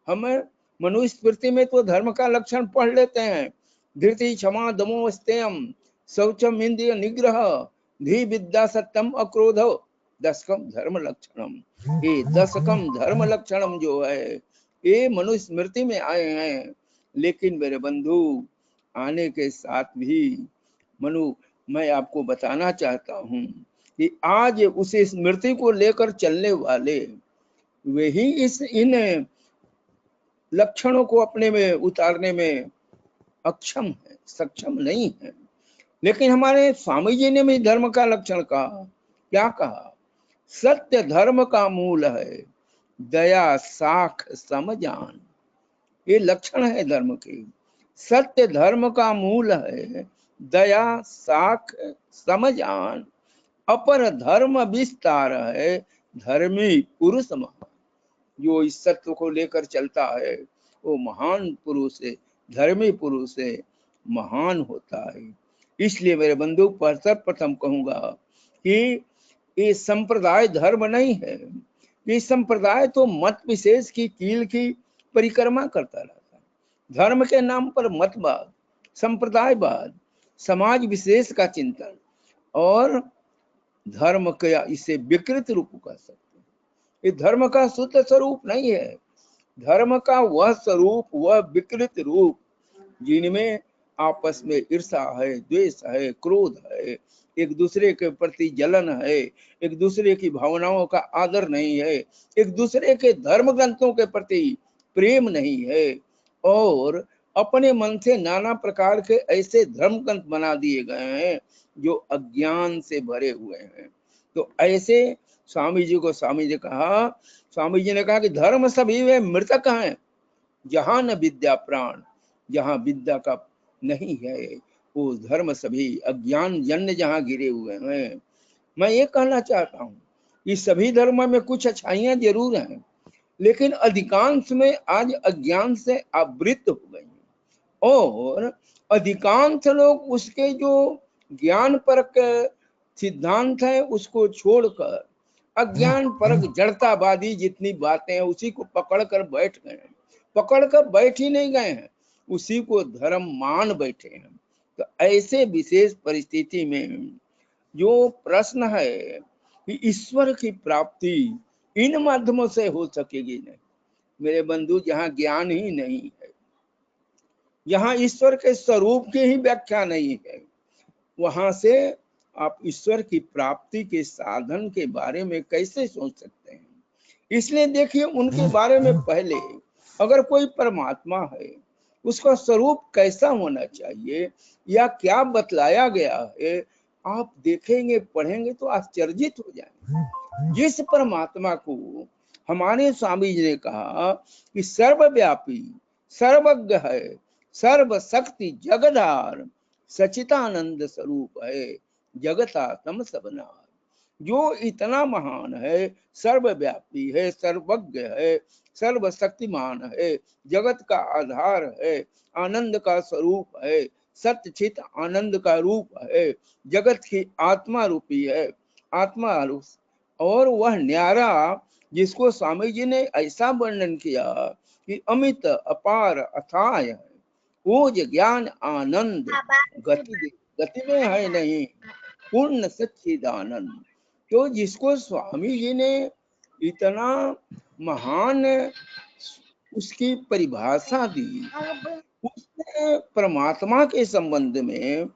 हम मनुस्मृति में तो धर्म का लक्षण पढ़ लेते हैं। धृति क्षमा दमो स्तेयम शौचम इंद्रिय निग्रह धी विद्या सत्यम अक्रोध दशकम धर्म लक्षणम। ये दशकम धर्म लक्षणम जो है ये मनुस्मृति में आए हैं। लेकिन मेरे बंधु आने के साथ भी मैं आपको बताना चाहता हूं कि आज उस स्मृति को लेकर चलने वाले वही इन लक्षणों को अपने में उतारने में अक्षम है, सक्षम नहीं है। लेकिन हमारे स्वामी जी ने भी धर्म का लक्षण कहा। क्या कहा? सत्य धर्म का मूल है, दया साख समजान। ये लक्षण है धर्म के। सत्य धर्म का मूल है, दया साख समजान। अपर धर्म विस्तार है, धर्मी पुरुष महान। जो इस सत्य को लेकर चलता है वो महान पुरुष है, धर्मी पुरुष है, महान होता है। इसलिए मेरे बंधु सर्वप्रथम कहूंगा कि ये संप्रदाय धर्म नहीं है। ये संप्रदाय तो मत विशेष की कील की परिक्रमा करता रहता है। धर्म के नाम पर मतवाद, संप्रदायवाद, समाज विशेष का चिंतन और धर्म का इसे विकृत रूप कह सकते हैं। ये धर्म का शुद्ध स्वरूप नहीं है। धर्म का वह स्वरूप, वह विकृत रूप जिनमें आपस में ईर्षा है, द्वेष है, क्रोध है, एक दूसरे के प्रति जलन है, एक दूसरे की भावनाओं का आदर नहीं है, एक दूसरे के धर्म ग्रंथों के प्रति प्रेम नहीं है, और अपने मन से नाना प्रकार के ऐसे धर्म ग्रंथ बना दिए गए हैं जो अज्ञान से भरे हुए हैं। तो ऐसे स्वामी जी ने कहा कि धर्म सभी वे मृतक हैं जहां न विद्या प्राण। जहां विद्या का नहीं है वो धर्म सभी अज्ञान जन्य जहां गिरे हुए हैं। मैं ये कहना चाहता हूँ कि सभी धर्म में कुछ अच्छाइयां जरूर हैं, लेकिन अधिकांश में आज अज्ञान से आवृत हो गई हैं, और अधिकांश लोग उसके जो ज्ञान परक सिद्धांत है उसको छोड़कर अज्ञान परक जड़तावादी जितनी बातें हैं उसी को पकड़कर बैठ गए हैं। पकड़कर बैठ ही नहीं गए हैं, उसी को धर्म मान बैठे हैं। तो ऐसे विशेष परिस्थिति में जो प्रश्न है कि ईश्वर की प्राप्ति इन माध्यमों से हो सकेगी नहीं। मेरे बंधु, जहां ज्ञान ही नहीं है, जहां ईश्वर के स्वरूप की ही व्याख्या नहीं है, वहां से आप ईश्वर की प्राप्ति के साधन के बारे में कैसे सोच सकते हैं? इसलिए देखिए, उनके बारे में पहले अगर कोई परमात्मा है उसका स्वरूप कैसा होना चाहिए या क्या बतलाया गया है, आप देखेंगे, पढ़ेंगे तो आश्चर्यित हो जाएंगे। जिस परमात्मा को हमारे स्वामी जी ने कहा कि सर्वव्यापी, सर्वज्ञ है, सर्वशक्ति जगदार, सचितानंद स्वरूप है, जगतात्म सबनार। जो इतना महान है, सर्वव्यापी है, सर्वज्ञ है, सर्वशक्तिमान है, जगत का आधार है, आनंद का स्वरूप है, सत्य चित आनंद का रूप है, जगत की आत्मा रूपी है, आत्मा रूप, और वह न्यारा जिसको स्वामी जी ने ऐसा वर्णन किया कि अमित अपार अथाय है, वो ज्ञान आनंद गति में है नहीं, पूर्ण सच्चिदानंद। तो जिसको स्वामी जी ने इतना महान उसकी परिभाषा दी, उसने परमात्मा के संबंध में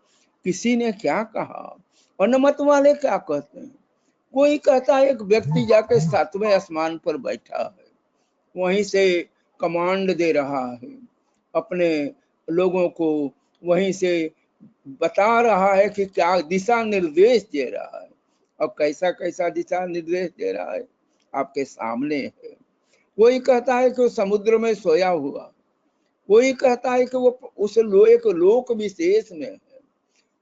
किसी ने क्या कहा, अनमत वाले क्या कहते हैं? कोई कहता है एक व्यक्ति जाके 7वें आसमान पर बैठा है, वहीं से कमांड दे रहा है, अपने लोगों को वहीं से बता रहा है कि क्या दिशा निर्देश दे रहा है। और कैसा कैसा दिशा निर्देश दे रहा है आपके सामने है। कोई कहता है कि वो समुद्र में सोया हुआ, कोई कहता है कि वो उस एक लोक विशेष में है,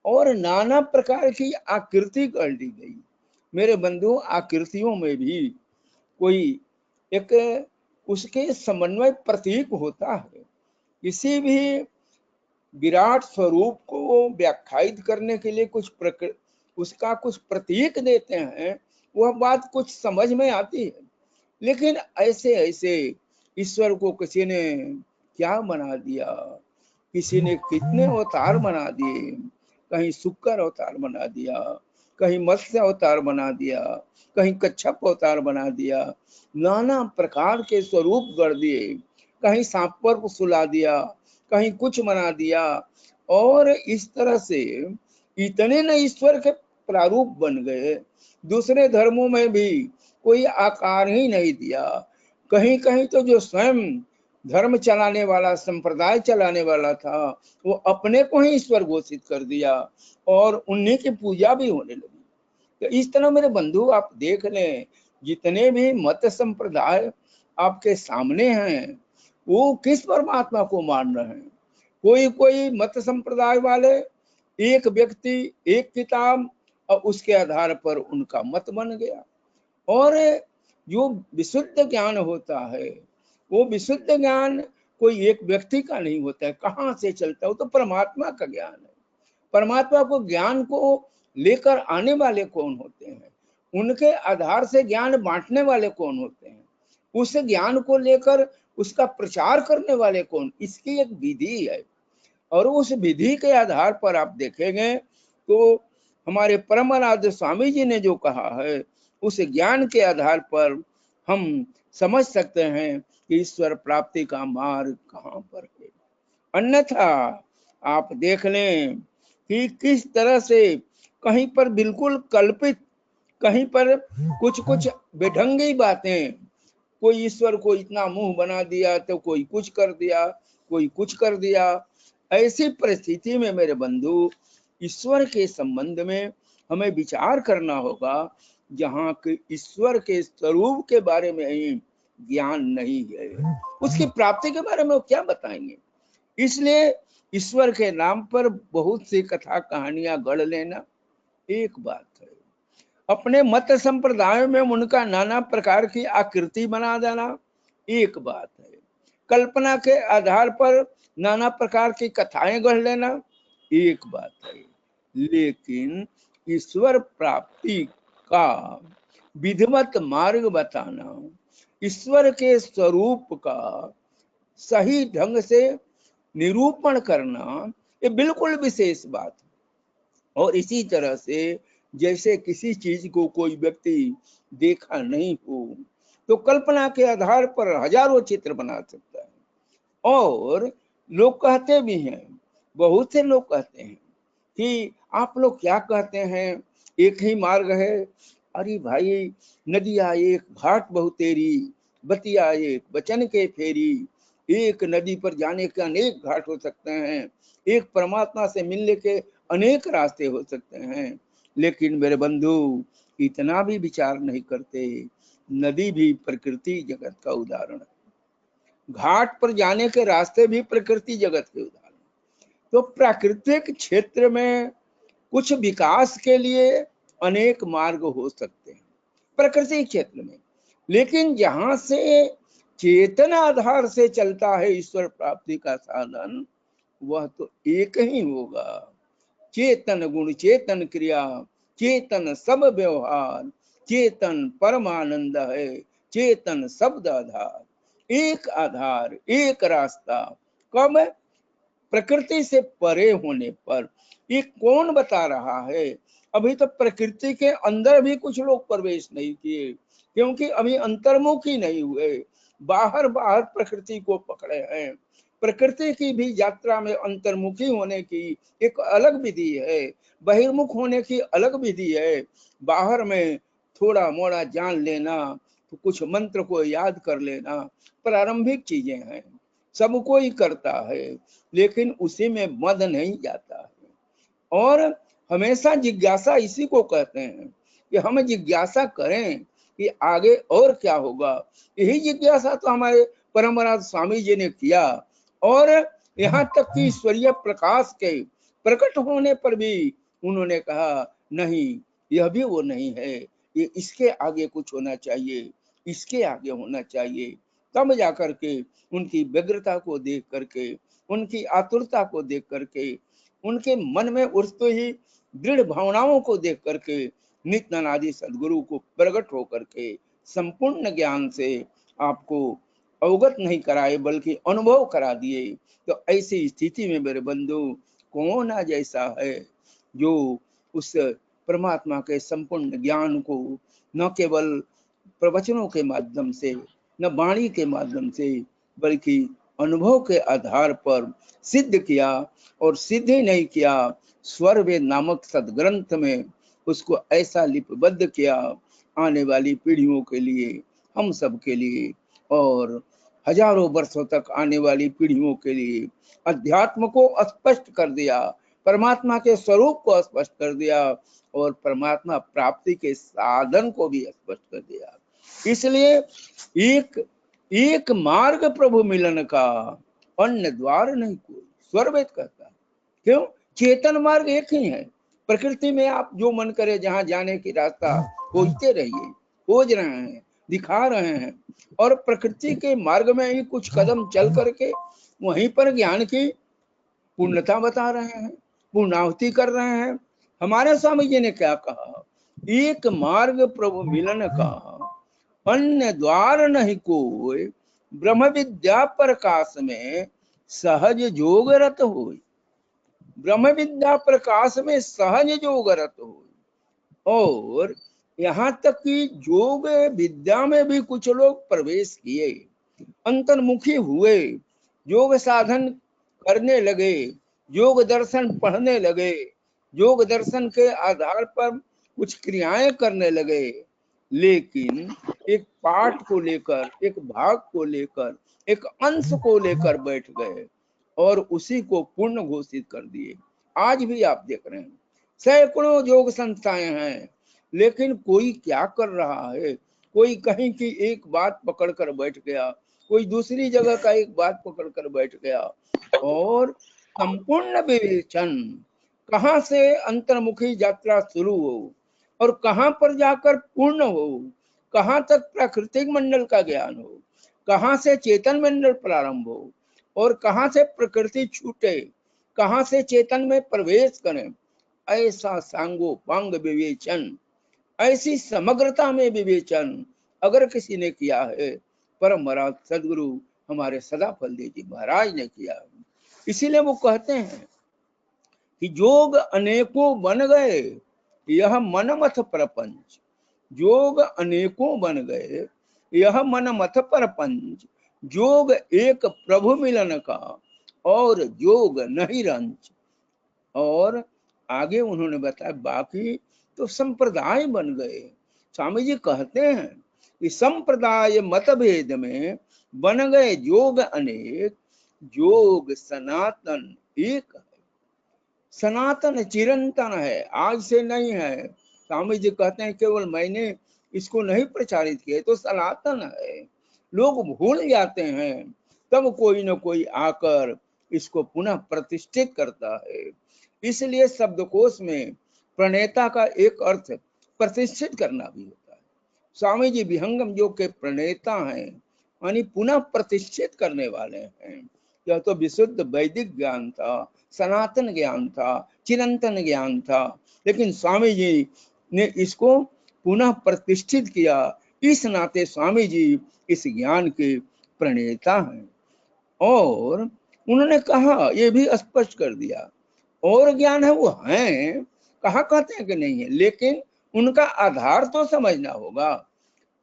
और नाना प्रकार की आकृति कर दी गई। मेरे बंधु, आकृतियों में भी कोई एक उसके समन्वय प्रतीक होता है। किसी भी विराट स्वरूप को व्याख्यायित करने के लिए उसका कुछ प्रतीक देते हैं, वह बात कुछ समझ में आती है। लेकिन ऐसे ऐसे ईश्वर को किसी ने क्या बना दिया, किसी ने कितने अवतार बना दिए, कहीं शुक्र अवतार बना दिया, कहीं मत्स्य अवतार बना दिया, कहीं कच्छप अवतार बना दिया, नाना प्रकार के स्वरूप गढ़ दिए, कहीं सांप पर सुला दिया, कहीं कुछ बना दिया, और इस तरह से इतने न ईश्वर के प्रारूप बन गए। दूसरे धर्मों में भी कोई आकार ही नहीं दिया। कहीं कहीं तो जो स्वयं धर्म चलाने वाला, संप्रदाय चलाने वाला था, वो अपने को ही ईश्वर घोषित कर दिया और उन्हीं की पूजा भी होने लगी। तो इस तरह मेरे बंधु आप देख लें, जितने भी मत संप्रदाय आपके सामने हैं वो किस परमात्मा को मान रहे हैं। कोई मत संप्रदाय वाले एक व्यक्ति एक किताब और उसके आधार पर उनका मत बन गया। और जो विशुद्ध ज्ञान होता है, वो विशुद्ध ज्ञान कोई एक व्यक्ति का नहीं होता है, कहाँ से चलता है, वो तो परमात्मा का ज्ञान है। परमात्मा को ज्ञान को लेकर आने वाले कौन होते हैं, उनके आधार से ज्ञान बांटने वाले कौन होते हैं, उस ज्ञान को लेकर उसका प्रचार करने वाले कौन, इसकी एक विधि है। और उस विधि के आधार पर आप देखेंगे तो हमारे परम आराध्य स्वामी जी ने जो कहा है, उस ज्ञान के आधार पर हम समझ सकते हैं कि ईश्वर प्राप्ति का मार्ग कहाँ पर है। अन्यथा आप देख लें कि किस तरह से कहीं पर बिल्कुल कल्पित, कहीं पर कुछ कुछ बेढंगी बातें, कोई ईश्वर को इतना मुंह बना दिया तो कोई कुछ कर दिया, कोई कुछ कर दिया। ऐसी परिस्थिति में मेरे बंधु, ईश्वर के संबंध में हमें विचार करना होगा, जहाँ के ईश्वर के स्वरूप के बारे में ही ज्ञान नहीं है, उसकी प्राप्ति के बारे में वो क्या बताएंगे। इसलिए ईश्वर के नाम पर बहुत सी कथा कहानियां गढ़ लेना एक बात है, अपने मत संप्रदाय में उनका नाना प्रकार की आकृति बना देना एक बात है, कल्पना के आधार पर नाना प्रकार की कथाएं गढ़ लेना एक बात है। लेकिन ईश्वर प्राप्ति का विधिवत मार्ग बताना, ईश्वर के स्वरूप का सही ढंग से निरूपण करना, ये बिल्कुल विशेष बात है। और इसी तरह से जैसे किसी चीज को कोई व्यक्ति देखा नहीं हो तो कल्पना के आधार पर हजारों चित्र बना सकता है। और लोग कहते भी हैं, बहुत से लोग कहते हैं कि आप लोग क्या कहते हैं, एक ही मार्ग है। अरे भाई, नदिया एक घाट बहुतेरी, बतिया एक बचन के फेरी। एक नदी पर जाने के अनेक घाट हो सकते हैं, एक परमात्मा से मिलने के अनेक रास्ते हो सकते हैं। लेकिन मेरे बंधु इतना भी विचार नहीं करते, नदी भी प्रकृति जगत का उदाहरण है, घाट पर जाने के रास्ते भी प्रकृति जगत के उदाहरण। तो प्राकृतिक क्षेत्र में कुछ विकास के लिए अनेक मार्ग हो सकते हैं प्रकृति क्षेत्र में, लेकिन जहां से चेतन आधार से चलता है ईश्वर प्राप्ति का साधन, वह तो एक ही होगा। चेतन गुण, चेतन क्रिया, चेतन सब व्यवहार, चेतन परमानंद है, चेतन शब्द आधार। एक आधार, एक रास्ता, कब? प्रकृति से परे होने पर। ये कौन बता रहा है? अभी तो प्रकृति के अंदर भी कुछ लोग प्रवेश नहीं किए, क्योंकि अभी अंतर्मुखी नहीं हुए, बाहर बाहर प्रकृति को पकड़े हैं। प्रकृति की भी यात्रा में अंतर्मुखी होने की एक अलग विधि है, बहिर्मुख होने की अलग विधि है। बाहर में थोड़ा मोड़ा जान लेना, तो कुछ मंत्र को याद कर लेना प्रारंभिक चीजें हैं, सब कोई करता है, लेकिन उसी में मद नहीं जाता है। और हमेशा जिज्ञासा इसी को कहते हैं कि हम जिज्ञासा करें कि आगे और क्या होगा। यही जिज्ञासा तो हमारे परमहंस स्वामी जी ने किया, और यहाँ तक कि ईश्वरीय प्रकाश के प्रकट होने पर भी उन्होंने कहा नहीं, यह भी वो नहीं है, ये इसके आगे कुछ होना चाहिए, इसके आगे होना चाहिए। तब जाकर के उनकी व्यग्रता को देख करके, उनकी आतुरता को देख करके, उनके मन में उठते ही दृढ़ भावनाओं को देख करके नित्यानंद सदगुरु को प्रकट होकर के संपूर्ण ज्ञान से आपको अवगत नहीं कराए बल्कि अनुभव करा दिए। तो ऐसी स्थिति में मेरे बंधु कौन जैसा है जो उस परमात्मा के संपूर्ण ज्ञान को न केवल प्रवचनों के माध्यम से, न वाणी के माध्यम से, बल्कि अनुभव के आधार पर सिद्ध किया, और सिद्ध ही नहीं किया, स्वर वेद नामक सदग्रंथ में उसको ऐसा लिपिबद्ध किया आने वाली पीढ़ियों के लिए, हम सब के लिए, और हजारों वर्षों तक आने वाली पीढ़ियों के लिए अध्यात्म को स्पष्ट कर दिया, परमात्मा के स्वरूप को स्पष्ट कर दिया, और परमात्मा प्राप्ति के साधन को भी स्पष्ट कर दिया। इसलिए एक मार्ग प्रभु मिलन का, अन्य द्वार नहीं कोई, स्वरवेद कहता है। क्यों? चेतन मार्ग एक ही है। प्रकृति में आप जो मन करे जहां जाने की रास्ता खोजते रहिए, खोज रहे हैं, दिखा रहे हैं, और प्रकृति के मार्ग में ही कुछ कदम चल करके वहीं पर ज्ञान की पूर्णता बता रहे हैं, पूर्णाहुति कर रहे हैं। हमारे स्वामी जी ने क्या कहा? एक मार्ग प्रभु मिलन का, अन्य द्वार नहीं कोई, ब्रह्म विद्या प्रकाश में सहज जोग रत होई। ब्रह्म विद्या प्रकाश में सहज जोग रत होई। और यहाँ तक कि योग विद्या में भी कुछ लोग प्रवेश किए, अंतर्मुखी हुए, योग साधन करने लगे, योग दर्शन पढ़ने लगे, योग दर्शन के आधार पर कुछ क्रियाएं करने लगे, लेकिन एक पाठ को लेकर, एक भाग को लेकर, एक अंश को लेकर बैठ गए और उसी को पूर्ण घोषित कर दिए। आज भी आप देख रहे हैं सैकड़ों योग संस्थाएं हैं, लेकिन कोई क्या कर रहा है? कोई कहीं की एक बात पकड़ कर बैठ गया, कोई दूसरी जगह का एक बात पकड़ कर बैठ गया, और संपूर्ण विवेचन कहाँ से अंतर्मुखी यात्रा शुरू हो और कहाँ पर जाकर पूर्ण हो, कहाँ तक प्राकृतिक मंडल का ज्ञान हो, कहाँ से चेतन मंडल प्रारंभ हो, और कहाँ से प्रकृति छूटे, कहाँ से चेतन में प्रवेश करें, ऐसा सांगो पांग विवेचन, ऐसी समग्रता में विवेचन अगर किसी ने किया है, परम महाराज सदगुरु हमारे सदाफल देव जी महाराज ने किया। इसीलिए वो कहते हैं कि योग अनेकों बन गए, यह मनमथ प्रपंच। योग अनेकों बन गए, यह मनमथ प्रपंच। योग एक प्रभु मिलन का, और योग नहीं रंच। और आगे उन्होंने बताया बाकी तो संप्रदाय बन गए। स्वामी जी कहते हैं कि संप्रदाय मतभेद में बन गए योग अनेक, योग सनातन एक है। सनातन चिरंतन है, आज से नहीं है। स्वामी जी कहते हैं केवल मैंने इसको नहीं प्रचारित किया, तो सनातन है। लोग भूल जाते हैं, तब कोई न कोई आकर इसको पुनः प्रतिष्ठित करता है। इसलिए शब्दकोश में प्रणेता का एक अर्थ प्रतिष्ठित करना भी होता है। स्वामी जी विहंगम योग के प्रणेता हैं, यानी पुनः प्रतिष्ठित करने वाले हैं। यह तो विशुद्ध वैदिक ज्ञान था, सनातन ज्ञान था, चिरंतन ज्ञान था, लेकिन स्वामी जी ने इसको पुनः प्रतिष्ठित किया। इस नाते स्वामी जी इस ज्ञान के प्रणेता हैं। और उन्होंने कहा, ये भी स्पष्ट कर दिया, और ज्ञान है वो हैं, कहा कहते हैं कि नहीं है, लेकिन उनका आधार तो समझना होगा।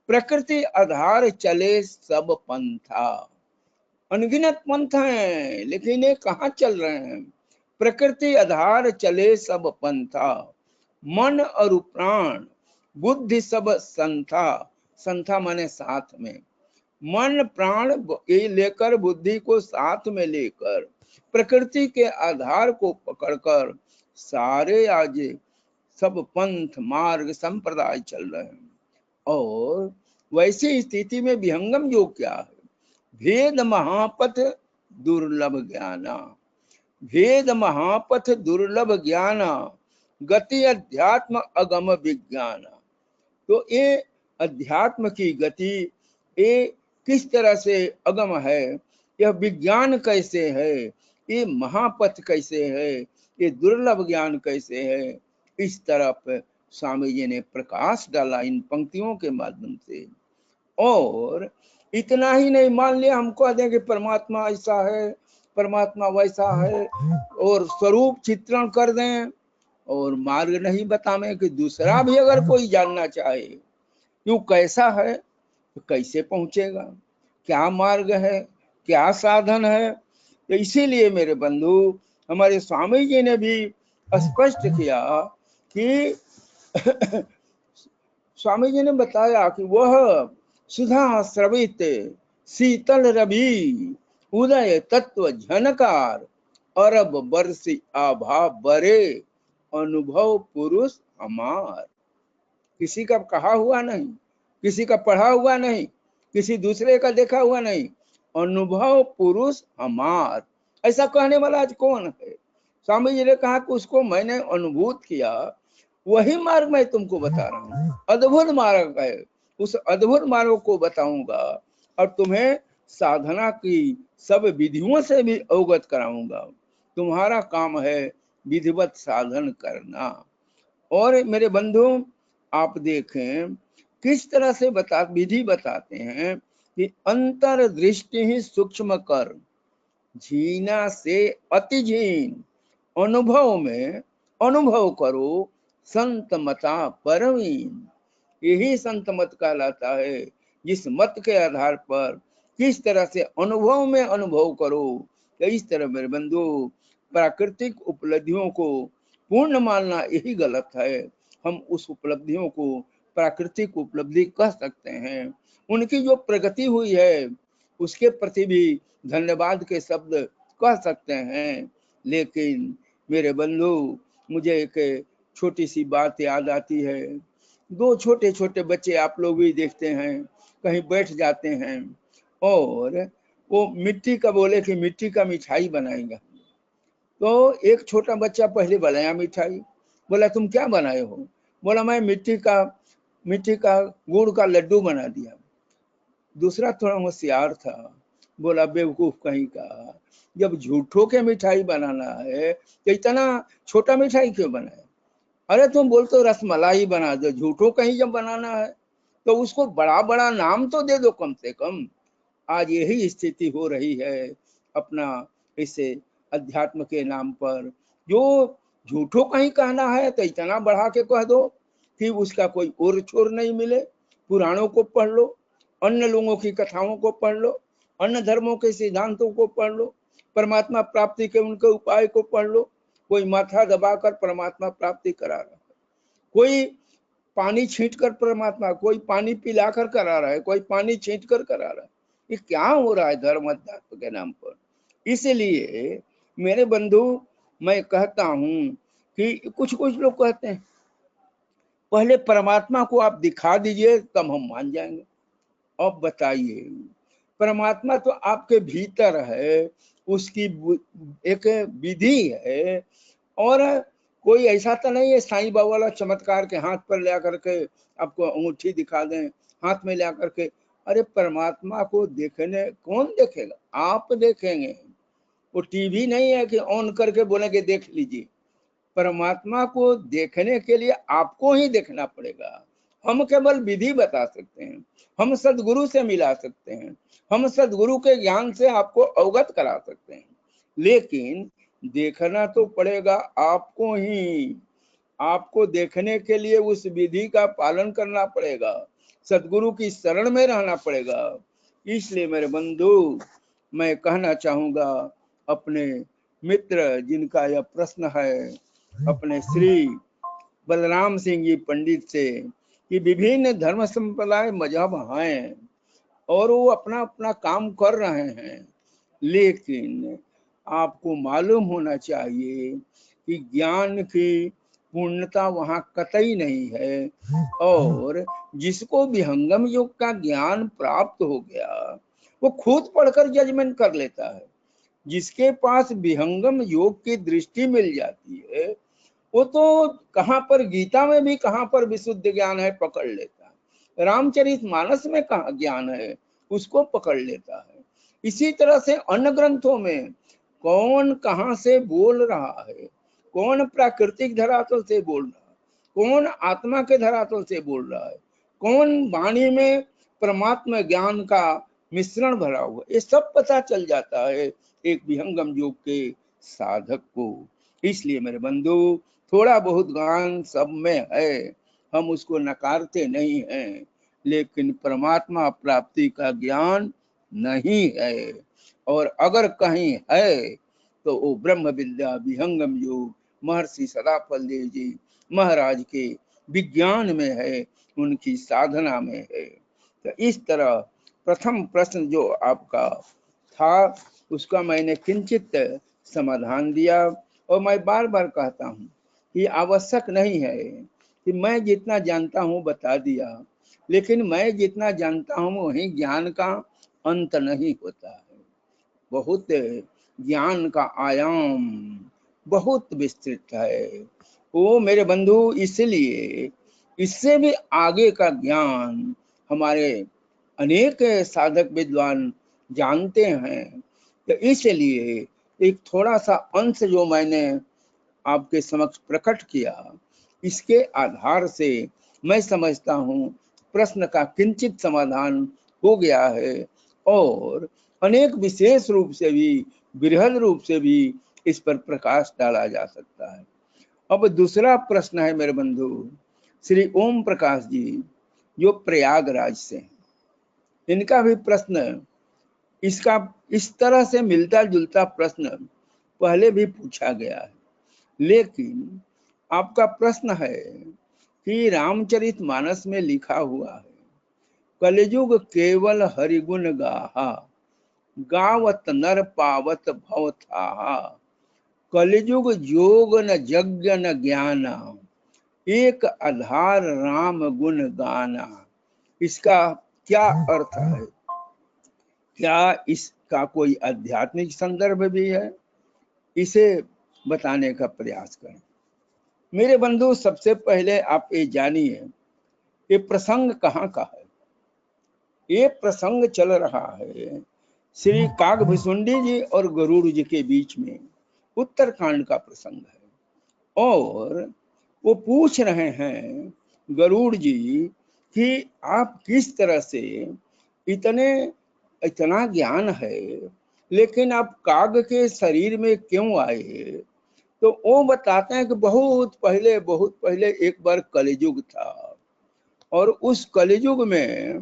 प्रकृति आधार चले सब पंथा, अनगिनत पंथ हैं, लेकिन ये कहाँ चल रहे हैं? प्रकृति आधार चले सब पंथा, मन और प्राण बुद्धि सब संथा, संथा माने साथ में, मन प्राण ये लेकर, बुद्धि को साथ में लेकर, प्रकृति के आधार को पकड़कर सारे आज सब पंथ मार्ग संप्रदाय चल रहे हैं। और वैसी स्थिति में विहंगम योग क्या है? भेद महापथ दुर्लभ ज्ञाना, भेद महापथ दुर्लभ ज्ञाना, गति अध्यात्म अगम विज्ञान। तो ये अध्यात्म की गति ये किस तरह से अगम है, यह विज्ञान कैसे है, ये महापथ कैसे है, ये दुर्लभ ज्ञान कैसे है, इस तरफ स्वामी जी ने प्रकाश डाला इन पंक्तियों के माध्यम से। और इतना ही नहीं, मान लिया हम कह दें कि परमात्मा ऐसा है, परमात्मा वैसा है, और स्वरूप चित्रण कर दें और मार्ग नहीं बतावें कि दूसरा भी अगर कोई जानना चाहे कि वो कैसा है तो कैसे पहुंचेगा, क्या मार्ग है, क्या साधन है। तो इसीलिए मेरे बंधु, हमारे स्वामी जी ने भी स्पष्ट किया कि स्वामी जी ने बताया कि वह सुधा स्रवित शीतल रवि, उदय तत्व झनकार, अरब बरसी आभा बरे, अनुभव पुरुष हमार। किसी का कहा हुआ नहीं, किसी का पढ़ा हुआ नहीं, किसी दूसरे का देखा हुआ नहीं, अनुभव पुरुष हमार। ऐसा कहने वाला आज कौन है? स्वामी जी ने कहा कि उसको मैंने अनुभूत किया, वही मार्ग मैं तुमको बता रहा हूँ, अद्भुत मार्ग है, उस अद्भुत मार्ग को बताऊंगा और तुम्हें साधना की सब विधियों से भी अवगत कराऊंगा। तुम्हारा काम है विधिवत साधन करना। और मेरे बंधु, आप देखें किस तरह से विधि बताते हैं कि अंतर्दृष्टि ही सूक्ष्म कर, झीना से अति झीन, अनुभव में अनुभव करो, संत मता परवीन। यही संत मत कहलाता है, जिस मत के आधार पर किस तरह से अनुभव में अनुभव करो। तो इस तरह मेरे बंधु, प्राकृतिक उपलब्धियों को पूर्ण मानना यही गलत है। हम उस उपलब्धियों को प्राकृतिक उपलब्धि कह सकते हैं, उनकी जो प्रगति हुई है उसके प्रति भी धन्यवाद के शब्द कह सकते हैं। लेकिन मेरे बंधु, मुझे एक छोटी सी बात याद आती है। दो छोटे छोटे बच्चे, आप लोग भी देखते हैं, कहीं बैठ जाते हैं और वो मिट्टी का बोले कि मिट्टी का मिठाई बनाएगा। तो एक छोटा बच्चा पहले बनाया मिठाई, बोला तुम क्या बनाए हो? बोला मैं मिट्टी का गुड़ का लड्डू बना दिया। दूसरा थोड़ा होशियार था, बोला बेवकूफ कहीं का, जब झूठों के मिठाई बनाना है तो इतना छोटा मिठाई क्यों बनाए? अरे तुम बोलते हो रसमलाई बना दो, झूठों कहीं जब बनाना है तो उसको बड़ा बड़ा नाम तो दे दो कम से कम। आज यही स्थिति हो रही है अपना इसे अध्यात्म के नाम पर। जो झूठों कहीं कहना है तो इतना बढ़ा के कह दो कि उसका कोई और छोर नहीं मिले। पुराणों को पढ़ लो, अन्य लोगों की कथाओं को पढ़ लो, अन्य धर्मों के सिद्धांतों को पढ़ लो, परमात्मा प्राप्ति के उनके उपाय को पढ़ लो। कोई माथा दबाकर परमात्मा प्राप्ति करा रहा है, कोई पानी छींट कर परमात्मा, कोई पानी पिलाकर करा रहा है, कोई पानी छींट कर करा रहा है। ये क्या हो रहा है धर्म अध्यात्म के नाम पर? इसलिए मेरे बंधु, मैं कहता हूं कि कुछ लोग कहते हैं पहले परमात्मा को आप दिखा दीजिए तब हम मान जाएंगे। अब बताइए, परमात्मा तो आपके भीतर है, उसकी एक विधि है। और कोई ऐसा तो नहीं है साईं बाबा वाला चमत्कार के हाथ पर ले करके आपको अंगूठी दिखा दें, हाथ में ले करके। अरे परमात्मा को देखने कौन देखेगा? आप देखेंगे। वो टीवी नहीं है कि ऑन करके बोलेंगे देख लीजिए। परमात्मा को देखने के लिए आपको ही देखना पड़ेगा। हम केवल विधि बता सकते हैं, हम सदगुरु से मिला सकते हैं, हम सदगुरु के ज्ञान से आपको अवगत करा सकते हैं, लेकिन देखना तो पड़ेगा आपको ही। आपको देखने के लिए उस विधि का पालन करना पड़ेगा, सदगुरु की शरण में रहना पड़ेगा। इसलिए मेरे बंधु, मैं कहना चाहूंगा अपने मित्र जिनका यह प्रश्न है, अपने श्री बलराम सिंह जी पंडित से, कि विभिन्न धर्म संप्रदाय मजहब हैं और वो अपना अपना काम कर रहे हैं, लेकिन आपको मालूम होना चाहिए कि ज्ञान की पूर्णता वहां कतई नहीं है। और जिसको विहंगम योग का ज्ञान प्राप्त हो गया वो खुद पढ़कर जजमेंट कर लेता है। जिसके पास विहंगम योग की दृष्टि मिल जाती है वो तो कहाँ पर गीता में भी कहाँ पर विशुद्ध ज्ञान है पकड़ लेता है, रामचरितमानस में कहाँ ज्ञान है उसको पकड़ लेता है। इसी तरह से अन्य ग्रंथों में कौन कहाँ से बोल रहा है, कौन प्राकृतिक धरातल से बोल रहा है, कौन आत्मा के धरातल से बोल रहा है, कौन वाणी में परमात्मा ज्ञान का मिश्रण भरा हुआ, ये सब पता चल जाता है एक विहंगम योग के साधक को। इसलिए मेरे बंधु थोड़ा बहुत ज्ञान सब में है, हम उसको नकारते नहीं हैं, लेकिन परमात्मा प्राप्ति का ज्ञान नहीं है। और अगर कहीं है तो वो ब्रह्म विद्या विहंगम योग महर्षि सदाफल देव जी महाराज के विज्ञान में है, उनकी साधना में है। तो इस तरह प्रथम प्रश्न जो आपका था उसका मैंने किंचित समाधान दिया। और मैं बार बार कहता हूँ कि आवश्यक नहीं है कि मैं जितना जानता हूँ बता दिया, लेकिन मैं जितना जानता हूँ वही ज्ञान का अंत नहीं होता है। बहुत ज्ञान का आयाम बहुत विस्तृत है वो मेरे बंधु, इसलिए इससे भी आगे का ज्ञान हमारे अनेक साधक विद्वान जानते हैं। तो इसलिए एक थोड़ा सा अंश जो मैंने आपके समक्ष प्रकट किया, इसके आधार से मैं समझता हूँ प्रश्न का किंचित समाधान हो गया है और अनेक विशेष रूप से भी बृहद रूप से भी इस पर प्रकाश डाला जा सकता है। अब दूसरा प्रश्न है मेरे बंधु श्री ओम प्रकाश जी जो प्रयागराज से हैं, इनका भी प्रश्न इसका इस तरह से मिलता जुलता प्रश्न पहले भी पूछा गया है, लेकिन आपका प्रश्न है कि रामचरितमानस में लिखा हुआ है कलियुग केवल हरिगुण गाहा गावत नर पावत भवथा कलियुग जोग न यज्ञ न ज्ञाना एक आधार राम गुण गाना। इसका क्या अर्थ है, क्या इसका कोई आध्यात्मिक संदर्भ भी है, इसे बताने का प्रयास करें। मेरे बंधु सबसे पहले आप ये जानिए ये प्रसंग कहाँ का है। ये प्रसंग चल रहा है श्री कागभुसुंडी जी और गरुड़ जी के बीच में, उत्तरकांड का प्रसंग है। और वो पूछ रहे हैं गरुड़ जी कि आप किस तरह से इतना ज्ञान है लेकिन आप काग के शरीर में क्यों आए। तो वो बताते हैं कि बहुत पहले एक बार कलियुग था और उस कलियुग में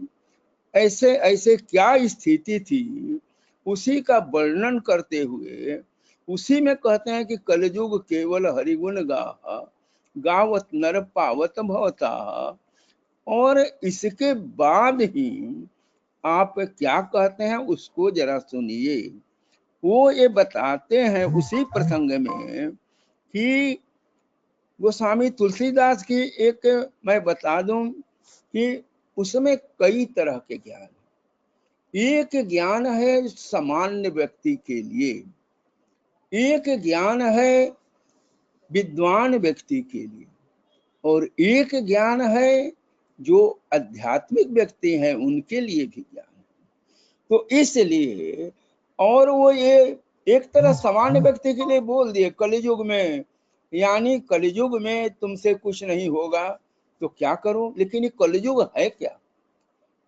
ऐसे ऐसे क्या स्थिति थी उसी का वर्णन करते हुए उसी में कहते हैं कि कलियुग केवल हरिगुण गावत नर पावत भवता। और इसके बाद ही आप क्या कहते हैं उसको जरा सुनिए। वो ये बताते हैं उसी प्रसंग में कि गोस्वामी तुलसीदास की एक मैं बता दूं कि उसमें कई तरह के ज्ञान, एक ज्ञान है सामान्य व्यक्ति के लिए, एक ज्ञान है विद्वान व्यक्ति के लिए, और एक ज्ञान है जो आध्यात्मिक व्यक्ति हैं उनके लिए भी ज्ञान है। तो इसलिए और वो ये एक तरह सामान्य व्यक्ति के लिए बोल दिए कलियुग में, यानी कलियुग में तुमसे कुछ नहीं होगा तो क्या करो। लेकिन ये कलियुग है क्या।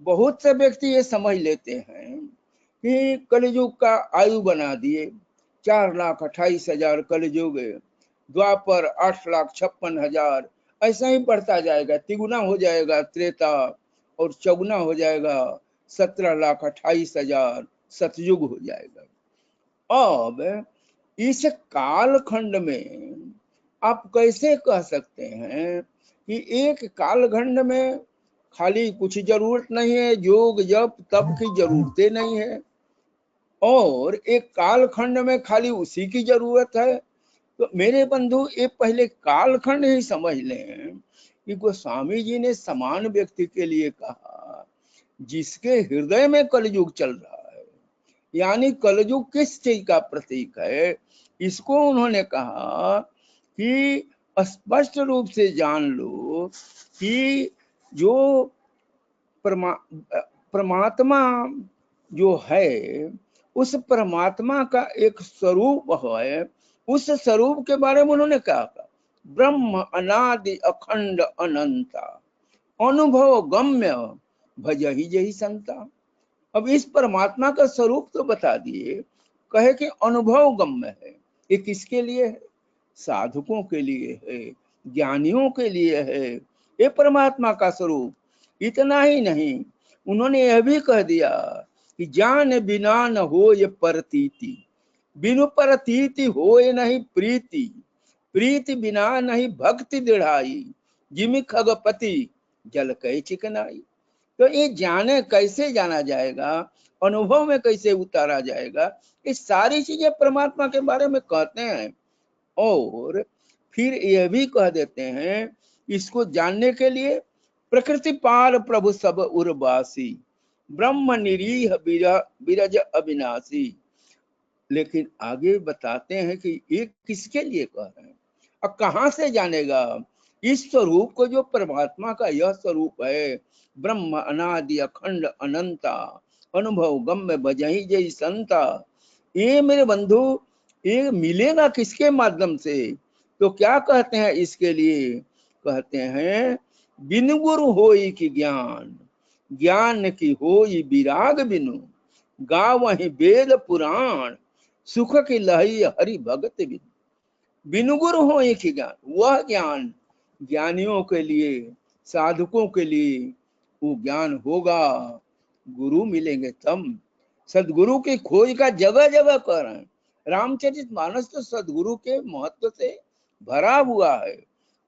बहुत से व्यक्ति ये समझ लेते हैं कि कलियुग का आयु बना दिए 4,28,000 कलियुग, द्वापर 8,56,000, ऐसा ही बढ़ता जाएगा, तिगुना हो जाएगा त्रेता और चौगुना हो जाएगा 17,28,000 सतयुग हो जाएगा। अब इस कालखंड में आप कैसे कह सकते हैं कि एक कालखंड में खाली कुछ जरूरत नहीं है, योग जप तप की जरूरतें नहीं है, और एक कालखंड में खाली उसी की जरूरत है। तो मेरे बंधु ये पहले कालखंड ही समझ लें कि गोस्वामी जी ने समान व्यक्ति के लिए कहा जिसके हृदय में कलयुग चल रहा है, यानी कलयुग किस चीज का प्रतीक है, इसको उन्होंने कहा कि स्पष्ट रूप से जान लो कि जो परमात्मा जो है, उस परमात्मा का एक स्वरूप है। उस स्वरूप के बारे में उन्होंने कहा ब्रह्म अनादि अखंड अनंता अनुभव गम्य भजहि जहि संता। अब इस परमात्मा का स्वरूप तो बता दिए, कहे कि अनुभव गम्य है। ये किसके लिए है? साधकों के लिए है, ज्ञानियों के लिए है ये परमात्मा का स्वरूप। इतना ही नहीं, उन्होंने यह भी कह दिया कि जान बिना न हो ये परतीति, बिनु परतीति होए नहीं प्रीति, प्रीति बिना नहीं भक्ति दृढ़ाई, जिमि खगपति जल कई चिकनाई। तो ये जाने कैसे जाना जाएगा, अनुभव में कैसे उतारा जाएगा, ये सारी चीजें परमात्मा के बारे में कहते हैं। और फिर यह भी कह देते हैं इसको जानने के लिए प्रकृति पाल प्रभु सब उर्वासी, ब्रह्म निरीह बिरज अविनाशी। लेकिन आगे बताते हैं कि ये किसके लिए कह रहे हैं और कहां से जानेगा इस स्वरूप को, जो परमात्मा का यह स्वरूप है, ब्रह्म अनादि अखंड अनंता अनुभव गम्य भजहि जय संता। ये मेरे बंधु ये मिलेगा किसके माध्यम से? तो क्या कहते हैं इसके लिए? कहते हैं बिनु गुरु होई की ज्ञान, ज्ञान की होई विराग बिनु, गावहि वेद पुराण, सुख की लहई हरि भगत बिनु। बिनु गुरु होई की ज्ञान, वह ज्ञान ज्ञानियों के लिए, साधकों के लिए वो ज्ञान होगा, गुरु मिलेंगे तब। सदगुरु की खोज का जगह जगह कर रहे हैं। रामचरितमानस तो सदगुरु के महत्व से भरा हुआ है।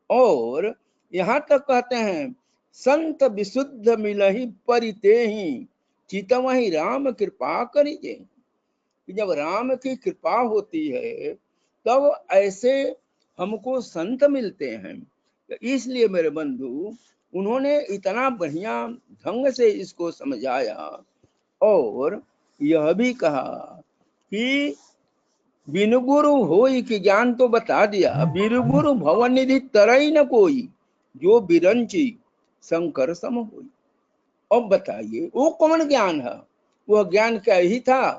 और यहाँ तक कहते हैं संत विशुद्ध मिलहि परितेहि, चितमहि राम कृपा करिजे। जब राम की कृपा होती है तब ऐसे हमको संत मिलते हैं। तो इसलिए मेरे बंधु उन्होंने इतना बढ़िया ढंग से इसको समझाया और यह भी कहा कि बिनु गुरु होई कि ज्ञान तो बता दिया, बिनु गुरु भवन निधि तरई न कोई, जो बिरंची शंकर सम होई। अब बताइए वो कौन ज्ञान है? वह ज्ञान क्या ही था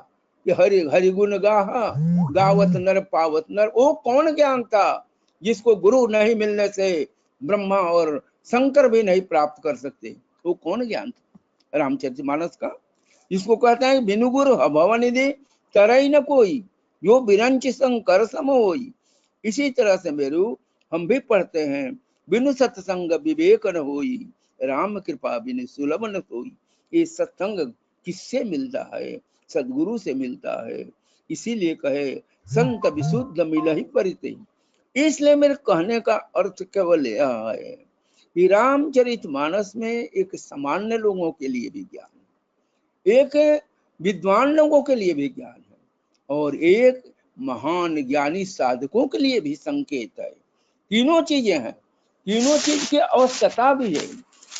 कि हरि हरि गुण गाहा, गावत नर पावत नर। वो कौन ज्ञान था जिसको गुरु नहीं मिलने से ब्रह्मा और शंकर भी नहीं प्राप्त कर सकते? वो कौन ज्ञान था? रामचरितमानस का, जिसको कहते हैं बिनु गुरु भवन निधि तरई न कोई, जो बिरंच शंकर सम होई। इसी तरह से मेरू हम भी पढ़ते हैं बिनु सत्संग विवेक न होई, राम कृपा बिनु सुलभ न होई। ये सत्संग किससे मिलता है? सदगुरु से मिलता है। इसीलिए कहे संत विशुद्ध मिलहि परिते। इसलिए मेरे कहने का अर्थ केवल यह है कि रामचरितमानस में एक सामान्य लोगों के लिए भी ज्ञान है, एक विद्वान लोगों के लिए भी ज्ञान है, और एक महान ज्ञानी साधकों के लिए भी संकेत है। तीनों चीजें हैं, तीनों चीज की आवश्यकता भी है।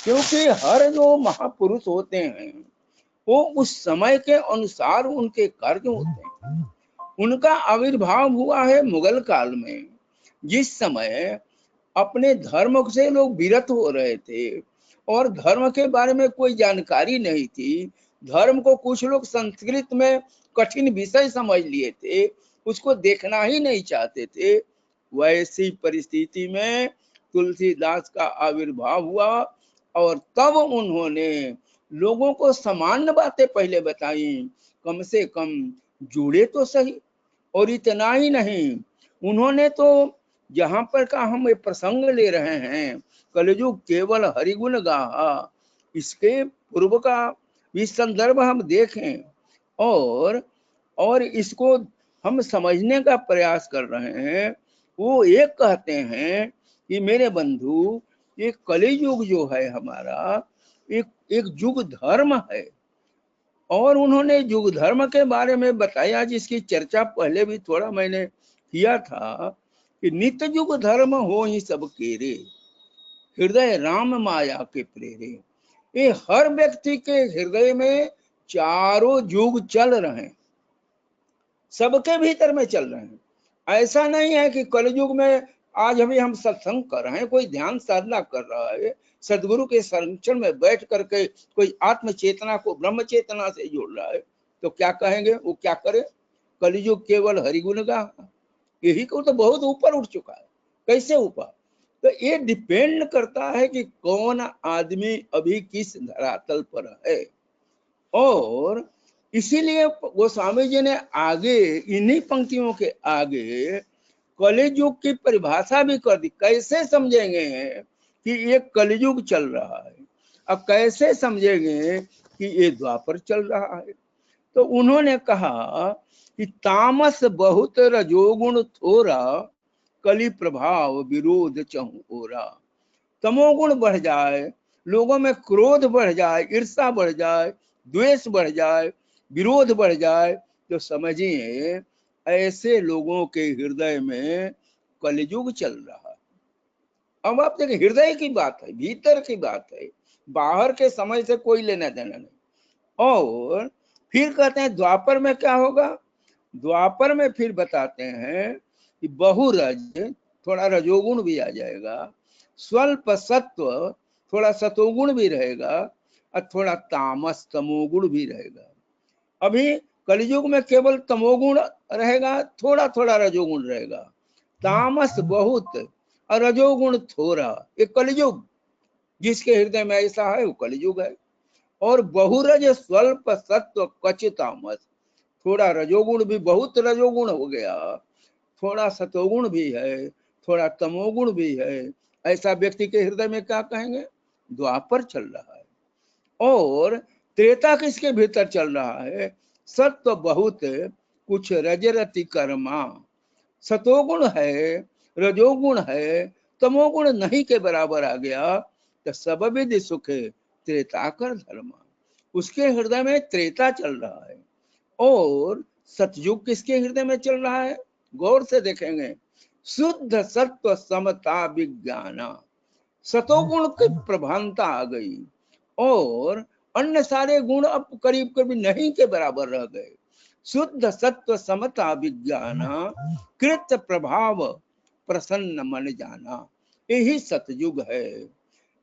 क्योंकि हर जो महापुरुष होते हैं वो उस समय के अनुसार उनके कार्य होते हैं। उनका आविर्भाव हुआ है मुगल काल में, जिस समय अपने धर्म से लोग विरत हो रहे थे और धर्म के बारे में कोई जानकारी नहीं थी। धर्म को कुछ लोग संस्कृत में कठिन विषय समझ लिए थे, उसको देखना ही नहीं चाहते थे। वैसी परिस्थिति में तुलसीदास का आविर्भाव हुआ और तब उन्होंने लोगों को सामान्य बातें पहले बताई, कम से कम जुड़े तो सही। और इतना ही नहीं, उन्होंने तो जहां पर का हम ये प्रसंग ले रहे हैं, कलयुग केवल हरिगुण गाहा, इसके पूर्व का भी संदर्भ हम देखें और इसको हम समझने का प्रयास कर रहे हैं। वो एक कहते हैं कि मेरे बंधु ये कलयुग जो है हमारा, एक युग धर्म है। और उन्होंने युग धर्म के बारे में बताया, जिसकी चर्चा पहले भी थोड़ा मैंने किया था, कि नित्य युग धर्म हो ही सब केरे, हृदय राम माया के प्रेरे। ये हर व्यक्ति के हृदय में चारों युग चल रहे हैं, सबके भीतर में चल रहे हैं। ऐसा नहीं है कि कलयुग में आज अभी हम सत्संग कर रहे हैं, कोई ध्यान साधना कर रहा है, सदगुरु के संरक्षण में बैठ करके कोई आत्म चेतना को ब्रह्म चेतना से जोड़ रहा है, तो क्या कहेंगे वो क्या करे? कलयुग केवल हरिगुण गा, यही को तो बहुत ऊपर उठ चुका है। कैसे ऊपर? तो ये डिपेंड करता है कि कौन आदमी अभी किस धरातल पर है। और इसीलिए गोस्वामी जी ने आगे इन्हीं पंक्तियों के आगे कलियुग की परिभाषा भी कर दी। कैसे समझेंगे कि ये कलियुग चल रहा है, अब कैसे समझेंगे कि ये द्वापर चल रहा है? तो उन्होंने कहा कि तामस बहुत रजोगुण थोरा, कली प्रभाव विरोध चहु ओरा। तमोगुण बढ़ जाए, लोगों में क्रोध बढ़ जाए, ईर्ष्या बढ़ जाए, द्वेष बढ़ जाए, विरोध बढ़ जाए, तो समझिए ऐसे लोगों के हृदय में कलयुग चल रहा है। अब आप देखिए, हृदय की बात है, भीतर की बात है, बाहर के समय से कोई लेना देना नहीं। और फिर कहते हैं द्वापर में क्या होगा? द्वापर में फिर बताते हैं कि बहुरज, थोड़ा रजोगुण भी आ जाएगा, स्वल्प सत्व, थोड़ा सतोगुण भी रहेगा, और थोड़ा तामस तमोगुण भी रहेगा। अभी कलयुग में केवल तमोगुण रहेगा, थोड़ा थोड़ा रजोगुण रहेगा, तामस बहुत और रजोगुण थोड़ा। ये कलयुग, जिसके हृदय में ऐसा है वो कलयुग है। और बहुरज स्वल्प सत्व क्वच तामस, थोड़ा रजोगुण भी, बहुत रजोगुण हो गया, थोड़ा सतोगुण भी है, थोड़ा तमोगुण भी है। ऐसा व्यक्ति के हृदय में क्या कहेंगे? द्वापर चल रहा है। और त्रेता किसके भीतर चल रहा है? सत्व बहुत कुछ रजरति कर्मा, सतोगुण है, रजोगुण है, तमोगुण नहीं के बराबर आ गया, तो सब विधि सुख त्रेता कर धर्मा। उसके हृदय में त्रेता चल रहा है। और सतयुग किसके हृदय में चल रहा है? गौर से देखेंगे, शुद्ध सत्व समता विज्ञाना, सतोगुण की प्रधानता आ गई और अन्य सारे गुण अब करीब करीब नहीं के बराबर रह गए। शुद्ध सत्व समता विज्ञाना, कृत प्रभाव प्रसन्न मन जाना, यही सतयुग है।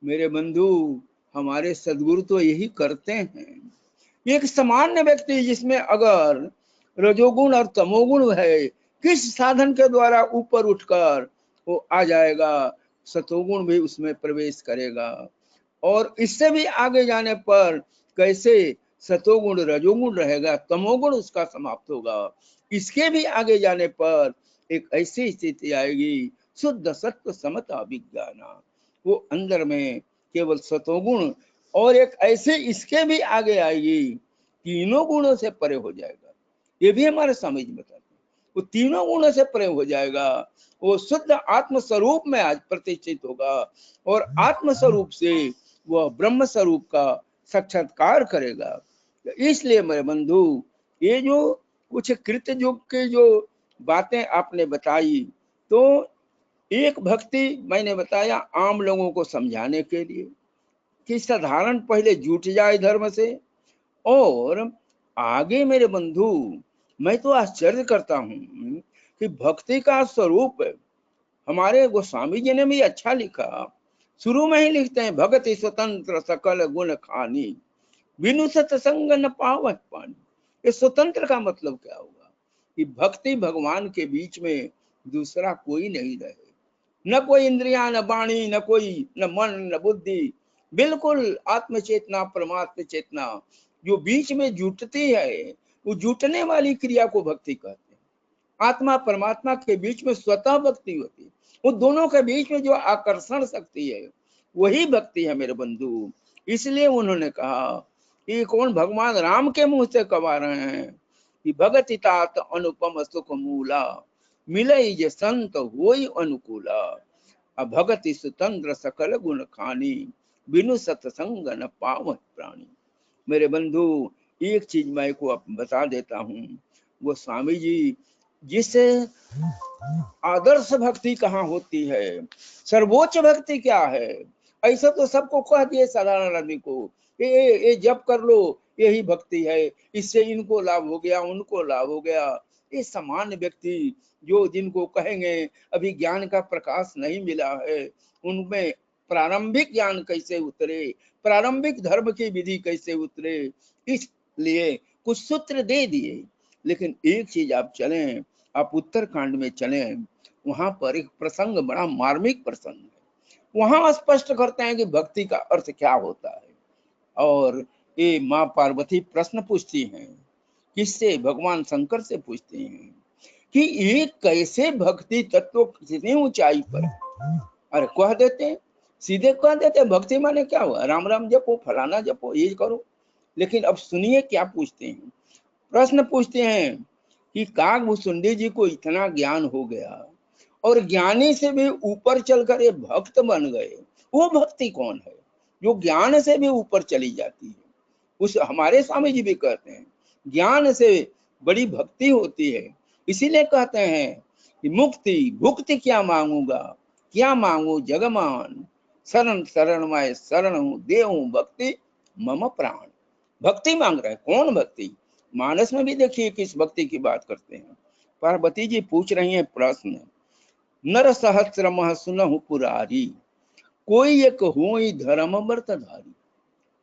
मेरे बंधु, हमारे सदगुरु तो यही करते हैं। एक सामान्य व्यक्ति जिसमें अगर रजोगुण और तमोगुण है, किस साधन के द्वारा ऊपर उठकर वो आ जाएगा, सतोगुण भी उसमें प्रवेश करेगा। और इससे भी आगे जाने पर कैसे सतोगुण रजोगुण रहेगा, तमोगुण उसका समाप्त होगा। इसके भी आगे जाने पर एक ऐसी स्थिति आएगी, शुद्ध सत्व समता विज्ञाना, वो अंदर में केवल सतोगुण, और एक ऐसे इसके भी आगे आएगी, तीनों गुणों से परे हो जाएगा। ये भी हमारे समझ में बताते हैं, वो तीनों गुणों से परे हो जाएगा, वो शुद्ध आत्म स्वरूप में आज प्रतिष्ठित होगा और आत्म स्वरूप से वह ब्रह्म स्वरूप का साक्षात्कार करेगा। इसलिए मेरे बंधु, ये जो कुछ कृत्य युग के जो बातें आपने बताई, तो एक भक्ति मैंने बताया आम लोगों को समझाने के लिए कि साधारण पहले जुट जाए धर्म से। और आगे मेरे बंधु, मैं तो आश्चर्य करता हूं कि भक्ति का स्वरूप हमारे गोस्वामी जी ने भी अच्छा लिखा। शुरू में ही लिखते हैं, भगति स्वतंत्र सकल गुण खानी, बिनु सत्संग न पावह पानी। ये स्वतंत्र का मतलब क्या होगा? कि भक्ति भगवान के बीच में दूसरा कोई नहीं रहे, न कोई इंद्रिया, न वाणी, न कोई, न मन, न बुद्धि, बिल्कुल आत्म चेतना परमात्म चेतना जो बीच में जुटती है, वो जुटने वाली क्रिया को भक्ति कहते हैं। आत्मा परमात्मा के बीच में स्वतः भक्ति होती है, वो दोनों के बीच में जो आकर्षण शक्ति है वही भक्ति है मेरे बंधु। इसलिए उन्होंने कहा कि कौन भगवान राम के मुंह से कवा रहे हैं कि भगति तात अनुपम सुख मूला, मिले जे संत होई अनुकूला, भगति स्वतंत्र सकल गुण खानी, बिनु सत्संग न पावत प्राणी। मेरे बंधु, एक चीज मैं को बता देता हूँ, वो स्वामी जी जिस आदर्श भक्ति कहाँ होती है, सर्वोच्च भक्ति क्या है, ऐसा तो सबको कह दिए साधारण आदमी को, ये जप कर लो, यही भक्ति है, इससे इनको लाभ हो गया, उनको लाभ हो गया। ये सामान्य व्यक्ति जो जिनको कहेंगे अभी ज्ञान का प्रकाश नहीं मिला है, उनमें प्रारंभिक ज्ञान कैसे उतरे, प्रारंभिक धर्म की विधि कैसे उतरे, इसलिए कुछ सूत्र दे दिए। लेकिन एक चीज आप चलें, आप उत्तरकांड में चलें, वहां पर एक प्रसंग बड़ा मार्मिक प्रसंग है। वहां स्पष्ट करते हैं कि भक्ति का अर्थ क्या होता है। और ये माँ पार्वती प्रश्न पूछती हैं, किससे? भगवान शंकर से पूछते हैं कि ये कैसे भक्ति तत्व कितनी ऊंचाई पर। अरे कह देते, सीधे कह देते भक्ति माने क्या हुआ, राम राम जपो, फलाना जपो, ये करो। लेकिन अब सुनिए क्या पूछते हैं। प्रश्न पूछते हैं कि काकभूषुंडी जी को इतना ज्ञान हो गया और ज्ञानी से भी ऊपर चलकर ये भक्त बन गए, वो भक्ति कौन है जो ज्ञान से भी ऊपर चली जाती है? उस हमारे स्वामी जी भी कहते हैं ज्ञान से बड़ी भक्ति होती है। इसीलिए कहते हैं कि मुक्ति भुक्ति क्या मांगूंगा, क्या मांगू जगमान, शरण शरण मैं शरण हूं, देहूं भक्ति मम प्राण। भक्ति मांग रहा है, कौन भक्ति? मानस में भी देखिए किस भक्ति की बात करते हैं। पार्वती जी पूछ रही हैं प्रश्न, नर सहस्रमः सुनहु पुरारी, कोई एक होई धर्म व्रतधारी।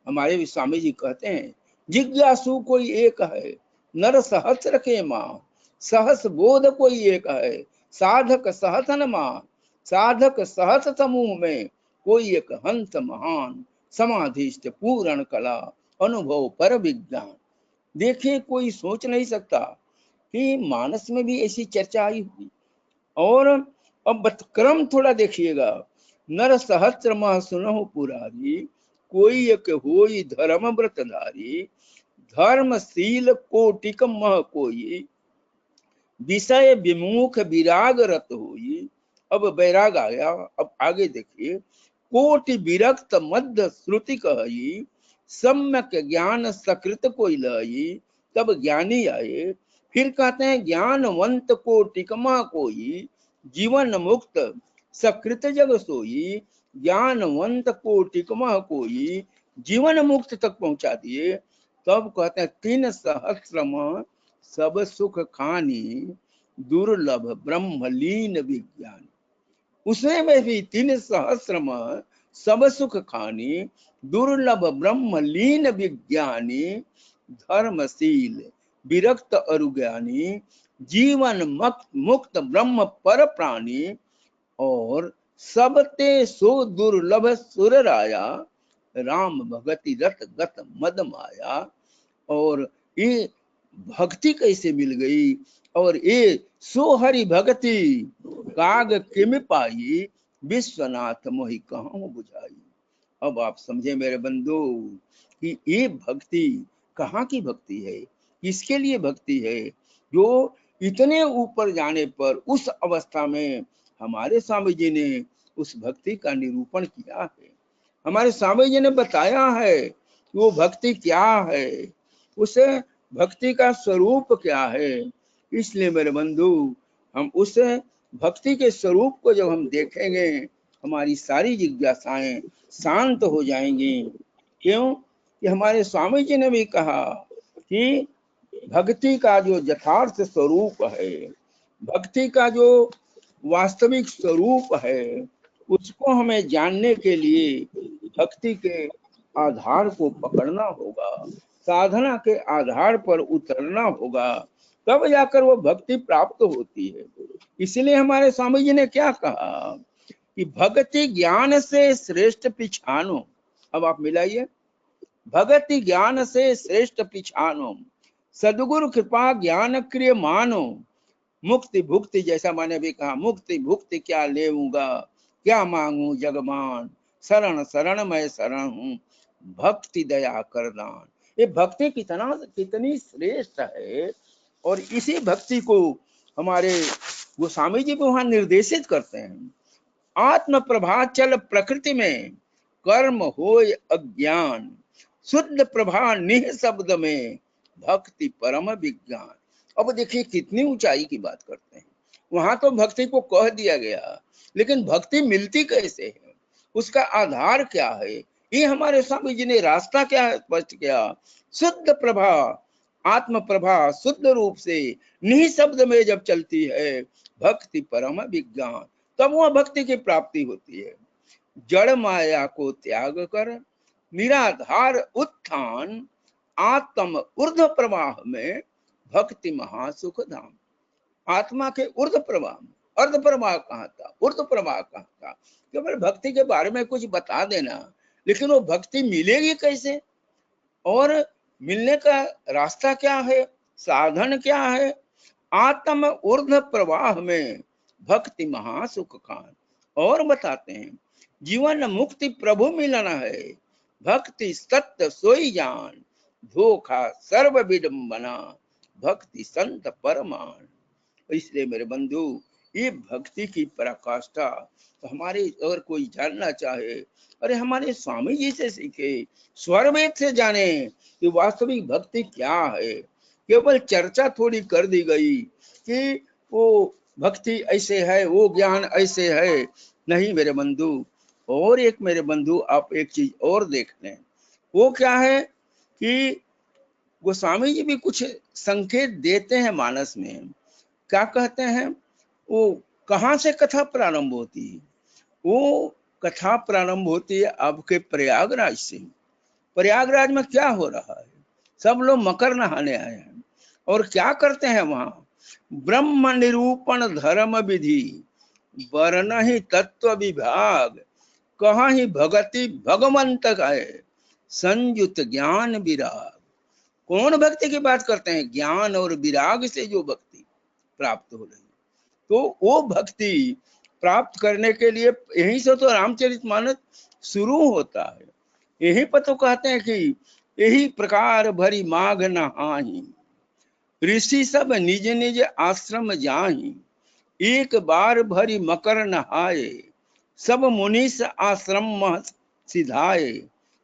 हमारे स्वामी जी कहते हैं जिज्ञासु कोई एक है, नर सहस्र के माँ, सहस बोध कोई एक है, साधक सहसन माँ, साधक सहस समूह में कोई एक हंस महान, समाधिष्ट पूर्ण कला अनुभव पर विज्ञान। देखिए कोई सोच नहीं सकता कि मानस में भी ऐसी चर्चा आई हुई। और अब क्रम थोड़ा देखिएगा, नर सहस्र मह सुनहु पुरारी, कोई एक होई धर्म व्रतधारी, धर्मशील कोटिक मह कोई, विषय विमुख विराग रत होई। अब वैराग आया। अब आगे देखिए, कोटि विरक्त मध्य श्रुति कही, सम्यक ज्ञान सकृत कोई लई। तब ज्ञानी आए, फिर कहते हैं ज्ञानवंत कोटिकमा कोई, जीवन मुक्त सकृत जग सोई। ज्ञानवंत कोटिकमा कोई, जीवन मुक्त तक पहुंचा दिए। तब कहते हैं 3 सहस्रम सब सुख खानी, दुर्लभ ब्रह्मलीन विज्ञान। उसमें में भी 3 सहस्रम सब सुख खानी, दुर्लभ ब्रह्मलीन विज्ञानी, धर्मशील विरक्त अरुज्ञानी, जीवन मुक्त ब्रह्म पर प्राणी, और सबते सो दुर्लभ सुर राया, राम भगति रत गत मद माया। और ये भक्ति कैसे मिल गई, और ये सो हरि भक्ति काग किम पाई, विश्वनाथ मोहि कहूं बुझाई। अब आप समझे मेरे बंधु कि ये भक्ति कहाँ की भक्ति है, किसके लिए भक्ति है, जो इतने ऊपर जाने पर उस अवस्था में हमारे स्वामी जी ने उस भक्ति का निरूपण किया है। हमारे स्वामी जी ने बताया है कि वो भक्ति क्या है, उस भक्ति का स्वरूप क्या है। इसलिए मेरे बंधु, हम उस भक्ति के स्वरूप को जब हम देखेंगे, हमारी सारी जिज्ञासाएं शांत हो जाएंगी। क्यों कि हमारे स्वामी जी ने भी कहा कि भक्ति का जो यथार्थ स्वरूप है, भक्ति का जो वास्तविक स्वरूप है, उसको हमें जानने के लिए भक्ति के आधार को पकड़ना होगा, साधना के आधार पर उतरना होगा, तब जाकर वो भक्ति प्राप्त होती है। इसलिए हमारे स्वामी जी ने क्या कहा कि भक्ति ज्ञान से श्रेष्ठ पिछानो। अब आप मिलाइए, भक्ति ज्ञान से श्रेष्ठ पिछानो, सदगुरु कृपा ज्ञान क्रिय मानो, मुक्ति भुक्ति, जैसा मैंने भी कहा, मुक्ति भुक्ति क्या लेऊंगा, क्या मांगू जगमान, शरण शरण मैं शरण हूं, भक्ति दया कर दान। ये भक्ति कितनी श्रेष्ठ है। और इसी भक्ति को हमारे गोस्वामी जी भी वहां निर्देशित करते हैं। आत्म प्रभा चल प्रकृति में, कर्म होय अज्ञान, शुद्ध प्रभा निह शब्द में भक्ति परम विज्ञान। अब देखिए कितनी ऊंचाई की बात करते हैं। वहां तो भक्ति को कह दिया गया, लेकिन भक्ति मिलती कैसे है, उसका आधार क्या है, ये हमारे स्वामी जी ने रास्ता क्या है स्पष्ट किया। शुद्ध प्रभा, आत्म प्रभा शुद्ध रूप से निःशब्द में जब चलती है, भक्ति परम विज्ञान, तब वह भक्ति की प्राप्ति होती है। जड़ माया को त्याग कर निराधार उत्थान, आत्म ऊर्ध्व प्रवाह में भक्ति महासुख धाम। आत्मा के ऊर्ध्व प्रवाह, अर्ध प्रवाह कहाँ था, ऊर्ध्व प्रवाह कहाँ था। केवल भक्ति के बारे में कुछ बता देना, लेकिन वो भक्ति मिलेगी कैसे और मिलने का रास्ता क्या है, साधन क्या है। आत्म ऊर्ध्व प्रवाह में भक्ति महासुख खान। और बताते हैं जीवन मुक्ति प्रभु मिलना है, भक्ति सत्य सोई जान, धोखा सर्व विडंबना, भक्ति संत परमान। इसलिए मेरे बंधु, ये भक्ति की पराकाष्ठा हमारे, अगर कोई जानना चाहे, अरे हमारे स्वामी जी से सीखे, स्वरवेद से जाने कि वास्तविक भक्ति क्या है। केवल चर्चा थोड़ी कर दी गई कि वो भक्ति ऐसे है, वो ज्ञान ऐसे है, नहीं मेरे बंधु। और एक मेरे बंधु आप एक चीज और देख लें, वो क्या है कि गोस्वामी जी भी कुछ संकेत देते हैं मानस में। क्या कहते हैं, वो कहाँ से कथा प्रारंभ होती है, वो कथा प्रारंभ होती है आपके प्रयागराज से। प्रयागराज में क्या हो रहा है, सब लोग मकर नहाने आए हैं और क्या करते हैं वहां, ब्रह्म निरूपण धर्म विधि, वर्ण ही तत्व विभाग, कहाँ ही भगति भगवंत है, संयुत ज्ञान विराग। कौन भक्ति की बात करते हैं, ज्ञान और विराग से जो भक्ति प्राप्त हो रही, तो वो भक्ति प्राप्त करने के लिए यहीं से तो रामचरितमानस शुरू होता है। यही पर तो कहते हैं कि यही प्रकार भरी माघ नहाही, ऋषि सब निज निज आश्रम जाही, एक बार भरी मकर नहाए, सब मुनीस आश्रम मह सिधाए,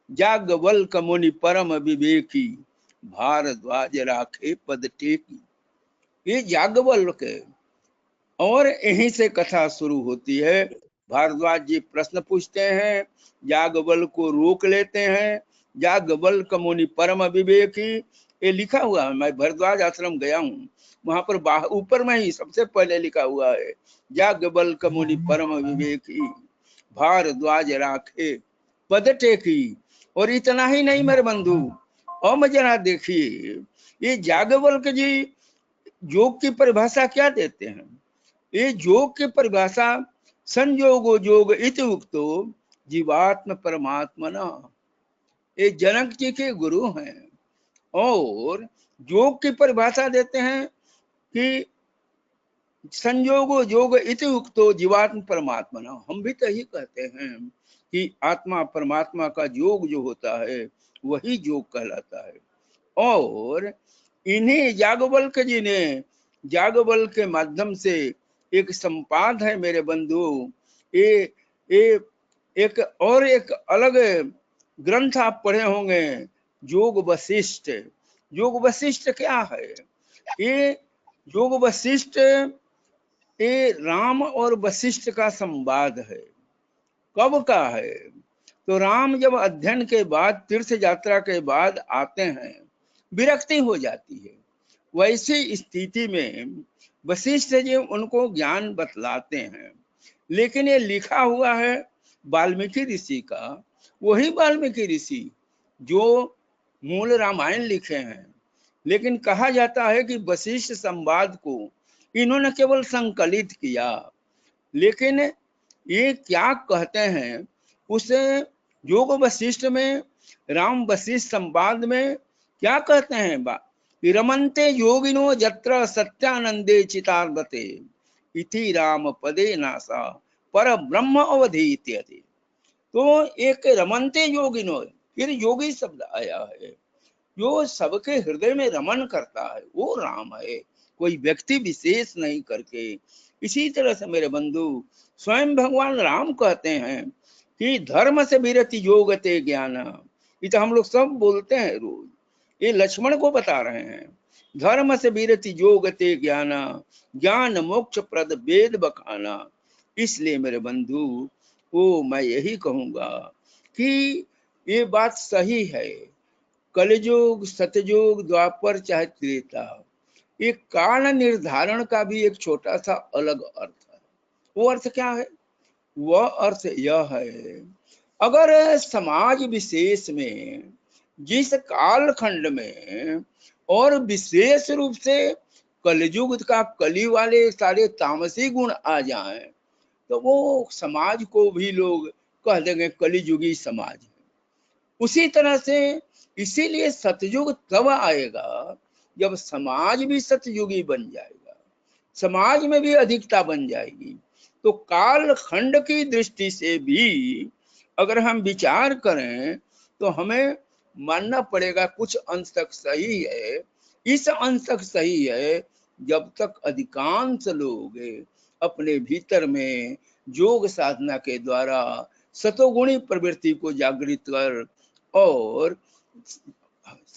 जागवल्क मुनि परम विवेकी, भारद्वाज राखे पद टेकी। ये याज्ञवल्क्य है और यहीं से कथा शुरू होती है। भारद्वाज जी प्रश्न पूछते हैं, याज्ञवल्क्य को रोक लेते हैं। याज्ञवल्क्य मुनि परम विवेकी, ये लिखा हुआ है, मैं भारद्वाज आश्रम गया हूँ, वहां पर ऊपर में ही सबसे पहले लिखा हुआ है, याज्ञवल्क्य मुनि परम विवेकी, भारद्वाज राखे पद टेकी। और इतना ही नहीं मेरे बंधु, और जरा देखिए ये याज्ञवल्क्य जी योग की परिभाषा क्या देते हैं। ये योग की परिभाषा संयोगो योग इति उक्तो जीवात्म परमात्मना, ये जनक जी के गुरु हैं और योग की परिभाषा देते हैं कि संयोगो योग इति उक्तो जीवात्म परमात्मना। हम भी तो यही कहते हैं कि आत्मा परमात्मा का योग जो होता है वही योग कहलाता है। और इन्हीं याज्ञवल्क्य जी ने, याज्ञवल्क्य के माध्यम से एक संपाद है मेरे बंधु, ये एक और एक अलग ग्रंथ आप पढ़े होंगे, योग वशिष्ठ। योग वशिष्ठ क्या है, ये योग वशिष्ठ ये राम और वशिष्ठ का संवाद है। कब का है, तो राम जब अध्ययन के बाद, तीर्थ यात्रा के बाद आते हैं, विरक्ति हो जाती है, वैसी स्थिति में वशिष्ठ जी उनको ज्ञान बतलाते हैं। लेकिन ये लिखा हुआ है वाल्मीकि ऋषि का, वही वाल्मीकि ऋषि जो मूल रामायण लिखे हैं। लेकिन कहा जाता है कि वशिष्ठ संवाद को इन्होंने केवल संकलित किया, लेकिन ये क्या कहते हैं उसे योग वशिष्ठ में, राम वशिष्ठ संवाद में क्या कहते हैं, रमन्ते योगिनो यत्र सत्यानंदे चितार्बते, इति राम पदे नासा पर ब्रह्म अवधि इत्यति। तो एक रमन्ते योगिनो, फिर योगी शब्द आया है, जो सबके हृदय में रमन करता है वो राम है, कोई व्यक्ति विशेष नहीं करके। इसी तरह से मेरे बंधु स्वयं भगवान राम कहते हैं कि धर्म से विरति योगते ज्ञान। ये तो हम लोग सब बोलते हैं रोज, ये लक्ष्मण को बता रहे हैं। धर्म से विरति योगते ज्ञान, ज्ञान मोक्ष प्रद वेद बखाना। इसलिए मेरे बंधु वो मैं यही कहूंगा कि ये बात सही है। कलयुग, सतयुग, द्वापर चाहे त्रेता, ये काल निर्धारण का भी एक छोटा सा अलग अर्थ है। वो अर्थ क्या है? वह अर्थ यह है, अगर समाज विशेष में जिस कालखंड में और विशेष रूप से कलयुग का कली वाले सारे तामसी गुण आ जाएं, तो वो समाज को भी लोग कह देंगे कलियुगी समाज है। उसी तरह से इसीलिए सतयुग तब आएगा जब समाज भी सतयुगी बन जाएगा, समाज में भी अधिकता बन जाएगी। तो काल खंड की दृष्टि से भी अगर हम विचार करें तो हमें मानना पड़ेगा कुछ अंश तक सही है। इस अंश तक सही है जब तक अधिकांश लोग अपने भीतर में योग साधना के द्वारा सतोगुणी प्रवृत्ति को जागृत कर और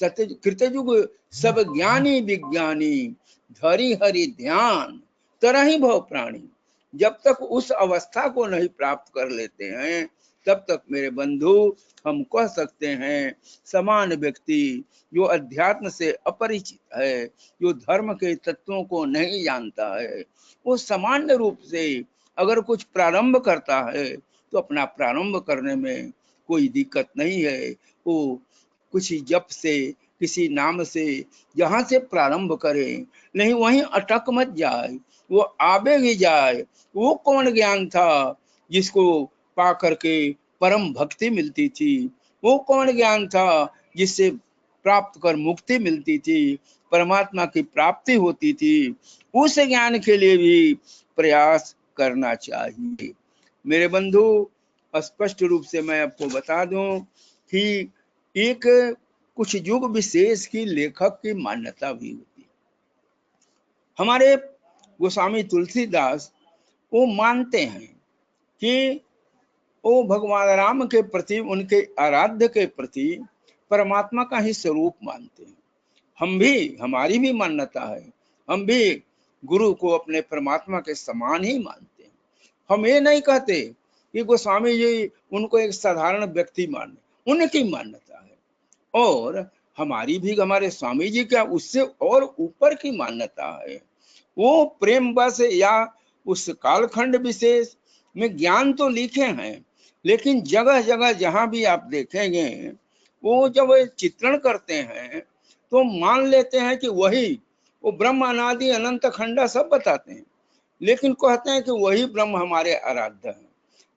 कृतयुग सब ज्ञानी विज्ञानी धरि हरि ध्यान तरहि भव प्राणी। जब तक उस अवस्था को नहीं प्राप्त कर लेते हैं तब तक मेरे बंधु हम कह सकते हैं समान व्यक्ति जो अध्यात्म से अपरिचित है, जो धर्म के तत्वों को नहीं जानता है, वो सामान्य रूप से अगर कुछ प्रारंभ करता है तो अपना प्रारंभ करने में कोई दिक्कत नहीं है। वो कुछ जप से, किसी नाम से जहां से प्रारंभ करे, नहीं वहीं अटक मत जाए, वो आगे ही जाए। वो कौन ज्ञान था जिसको पा करके परम भक्ति मिलती थी? वो कौन ज्ञान था जिससे प्राप्त कर मुक्ति मिलती थी, परमात्मा की प्राप्ति होती थी? उस ज्ञान के लिए भी प्रयास करना चाहिए। मेरे बंधु, स्पष्ट रूप से मैं आपको बता दूं कि एक कुछ युग विशेष की लेखक की मान्यता भी होती है। हमारे गोस्वामी तुलसीदास वो मानते हैं कि वो भगवान राम के प्रति, उनके आराध्य के प्रति परमात्मा का ही स्वरूप मानते हैं। हम भी, हमारी भी मान्यता है, हम भी गुरु को अपने परमात्मा के समान ही मानते हैं। हम ये नहीं कहते कि गोस्वामी जी उनको एक साधारण व्यक्ति माने, उनकी मान्यता है। और हमारी भी, हमारे स्वामी जी का उससे और ऊपर की मान्यता है। वो प्रेम बस या उस कालखंड विशेष में ज्ञान तो लिखे हैं, लेकिन जगह जगह जहां भी आप देखेंगे वो जब चित्रण करते हैं तो मान लेते हैं कि वही वो ब्रह्म अनादि अनंत खंडा सब बताते हैं, लेकिन कहते हैं कि वही ब्रह्म हमारे आराध्य हैं।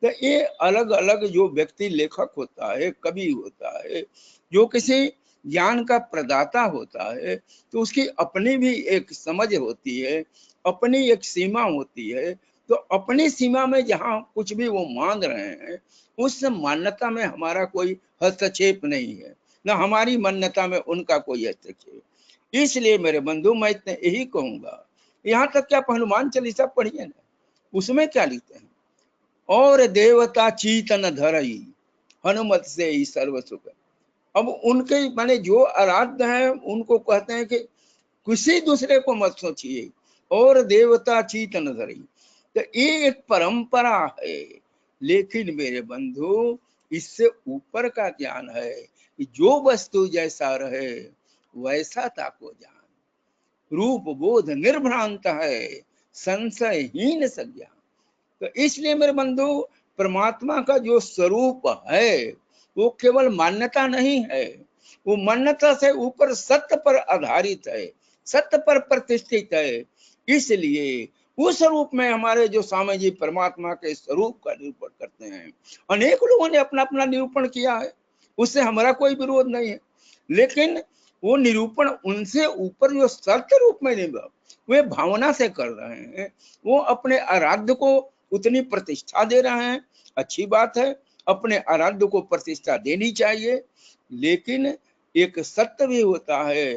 तो ये अलग अलग जो व्यक्ति लेखक होता है, कवि होता है, जो किसी ज्ञान का प्रदाता होता है, तो उसकी अपनी भी एक समझ होती है, अपनी एक सीमा होती है। तो अपनी सीमा में जहाँ कुछ भी वो मान रहे हैं, उस मान्यता में हमारा कोई हस्तक्षेप नहीं है, न हमारी मान्यता में उनका कोई हस्तक्षेप। इसलिए मेरे बंधु, मैं इतने यही कहूंगा। यहाँ तक क्या हनुमान चालीसा पढ़िए ना, उसमें क्या लिखते हैं, और देवता चीतन धरई हनुमत से ही सर्व सुख। अब उनके माने जो आराध्य हैं उनको कहते हैं कि किसी दूसरे को मत सोचिए, और देवता चीतन धरई। तो ये एक परंपरा है, लेकिन मेरे बंधु इससे ऊपर का ज्ञान है कि जो वस्तु जैसा रहे वैसा ताको जान, रूप बोध निर्भ्रांत है संशयहीन संज्ञा। तो इसलिए मेरे बंधु, परमात्मा का जो स्वरूप है वो केवल मान्यता नहीं है, वो मान्यता से ऊपर सत्य पर आधारित है, सत्य पर प्रतिष्ठित है। इसलिए उस रूप में हमारे जो स्वामी जी परमात्मा के स्वरूप का निरूपण करते हैं। अनेक लोगों ने अपना अपना निरूपण किया है, उससे हमारा कोई विरोध नहीं है, लेकिन वो निरूपण उनसे ऊपर जो सत्य रूप में नहीं, वे भावना से कर रहे हैं, वो अपने आराध्य को उतनी प्रतिष्ठा दे रहे हैं। अच्छी बात है, अपने आराध्य को प्रतिष्ठा देनी चाहिए, लेकिन एक सत्य भी होता है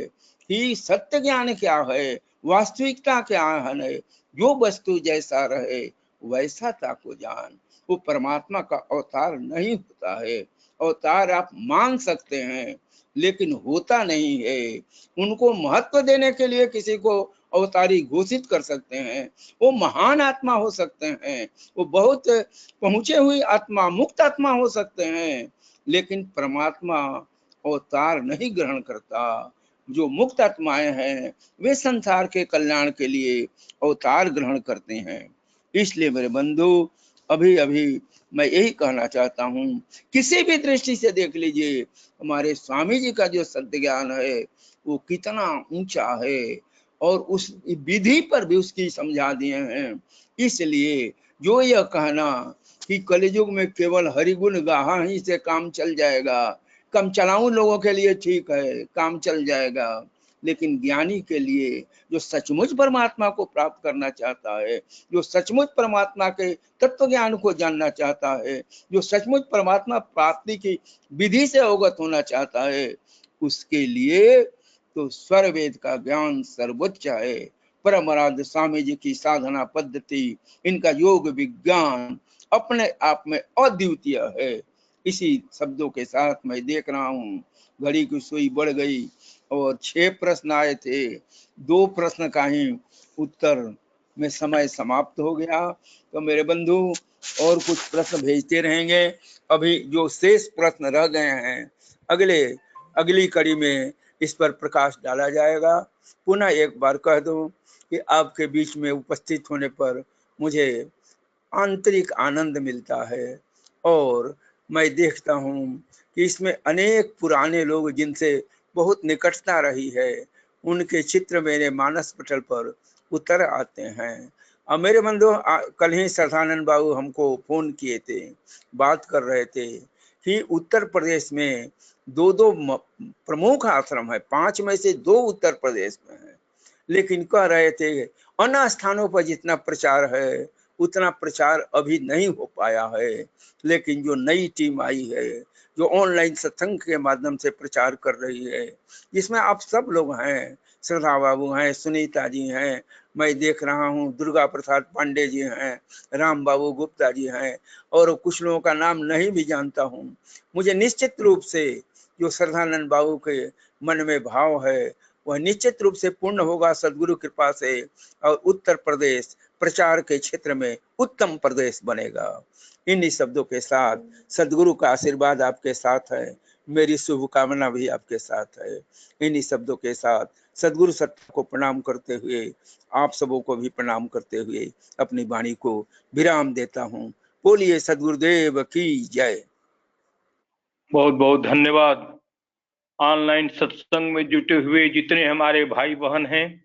कि सत्य ज्ञान क्या है, वास्तविकता क्या है। जो वस्तु जैसा रहे वैसा ताको जान, वो परमात्मा का अवतार नहीं होता है। अवतार आप मान सकते हैं लेकिन होता नहीं है। उनको महत्व देने के लिए किसी को अवतारी घोषित कर सकते हैं, वो महान आत्मा हो सकते हैं, वो बहुत पहुंचे हुई आत्मा, मुक्त आत्मा हो सकते हैं, लेकिन परमात्मा अवतार नहीं ग्रहण करता। जो मुक्त आत्माएं हैं वे संसार के कल्याण के लिए अवतार ग्रहण करते हैं। इसलिए मेरे बंधु, अभी अभी मैं यही कहना चाहता हूँ, किसी भी दृष्टि से देख लीजिए, हमारे स्वामी जी का जो सत्य ज्ञान है वो कितना ऊंचा है, और उस विधि पर भी उसकी समझा दिए हैं। इसलिए जो यह कहना कि कलयुग में केवल हरिगुण गाहा ही से काम चल जाएगा, कम चलाऊ लोगों के लिए ठीक है, काम चल जाएगा, लेकिन ज्ञानी के लिए, जो सचमुच परमात्मा को प्राप्त करना चाहता है, जो सचमुच परमात्मा के तत्व ज्ञान को जानना चाहता है, जो सचमुच परमात्मा प्राप्ति की विधि से अवगत होना चाहता है, उसके लिए तो स्वर वेद का ज्ञान सर्वोच्च है। परम आराध्य स्वामी जी की साधना पद्धति, इनका योग विज्ञान अपने आप में अद्वितीय है। इसी शब्दों के साथ मैं देख रहा हूँ घड़ी की सुई बढ़ गई और 6 प्रश्न आए थे, 2 प्रश्न का ही उत्तर में समय समाप्त हो गया। तो मेरे बंधु और कुछ प्रश्न भेजते रहेंगे। अभी जो शेष प्रश्न रह गए हैं, अगली कड़ी में इस पर प्रकाश डाला जाएगा। पुनः एक बार कह दूं कि आपके बीच में उपस्थित होने पर मुझे आंतरिक आनंद मिलता है, और मैं देखता हूँ कि इसमें अनेक पुराने लोग जिनसे बहुत निकटता रही है, उनके चित्र मेरे मानस पटल पर उतर आते हैं। और मेरे बंधु, कल ही श्रद्धानंद बाबू हमको फोन किए थे, बात कर रहे थे कि उत्तर प्रदेश में 2 प्रमुख आश्रम है, 5 में से 2 उत्तर प्रदेश में है, लेकिन कह रहे थे अन्य स्थानों पर जितना प्रचार है उतना प्रचार अभी नहीं हो पाया है। लेकिन जो नई टीम आई है, जो ऑनलाइन सत्संग के माध्यम से प्रचार कर रही है, जिसमें आप सब लोग हैं, श्रद्धा बाबू हैं, सुनीता जी हैं, मैं देख रहा हूँ दुर्गा प्रसाद पांडे जी हैं, राम बाबू गुप्ता जी हैं, और कुछ लोगों का नाम नहीं भी जानता हूँ। मुझे निश्चित रूप से जो श्रद्धानंद बाबू के मन में भाव है वह निश्चित रूप से पूर्ण होगा सदगुरु कृपा से, और उत्तर प्रदेश प्रचार के क्षेत्र में उत्तम प्रदेश बनेगा। इन्हीं शब्दों के साथ सदगुरु का आशीर्वाद आपके साथ है, मेरी शुभकामना भी आपके साथ है। इन्हीं शब्दों के साथ सदगुरु सत्ता को प्रणाम करते हुए, आप सबों को भी प्रणाम करते हुए अपनी वाणी को विराम देता हूँ। बोलिए सदगुरुदेव की जय। बहुत बहुत धन्यवाद। ऑनलाइन सत्संग में जुटे हुए जितने हमारे भाई बहन हैं,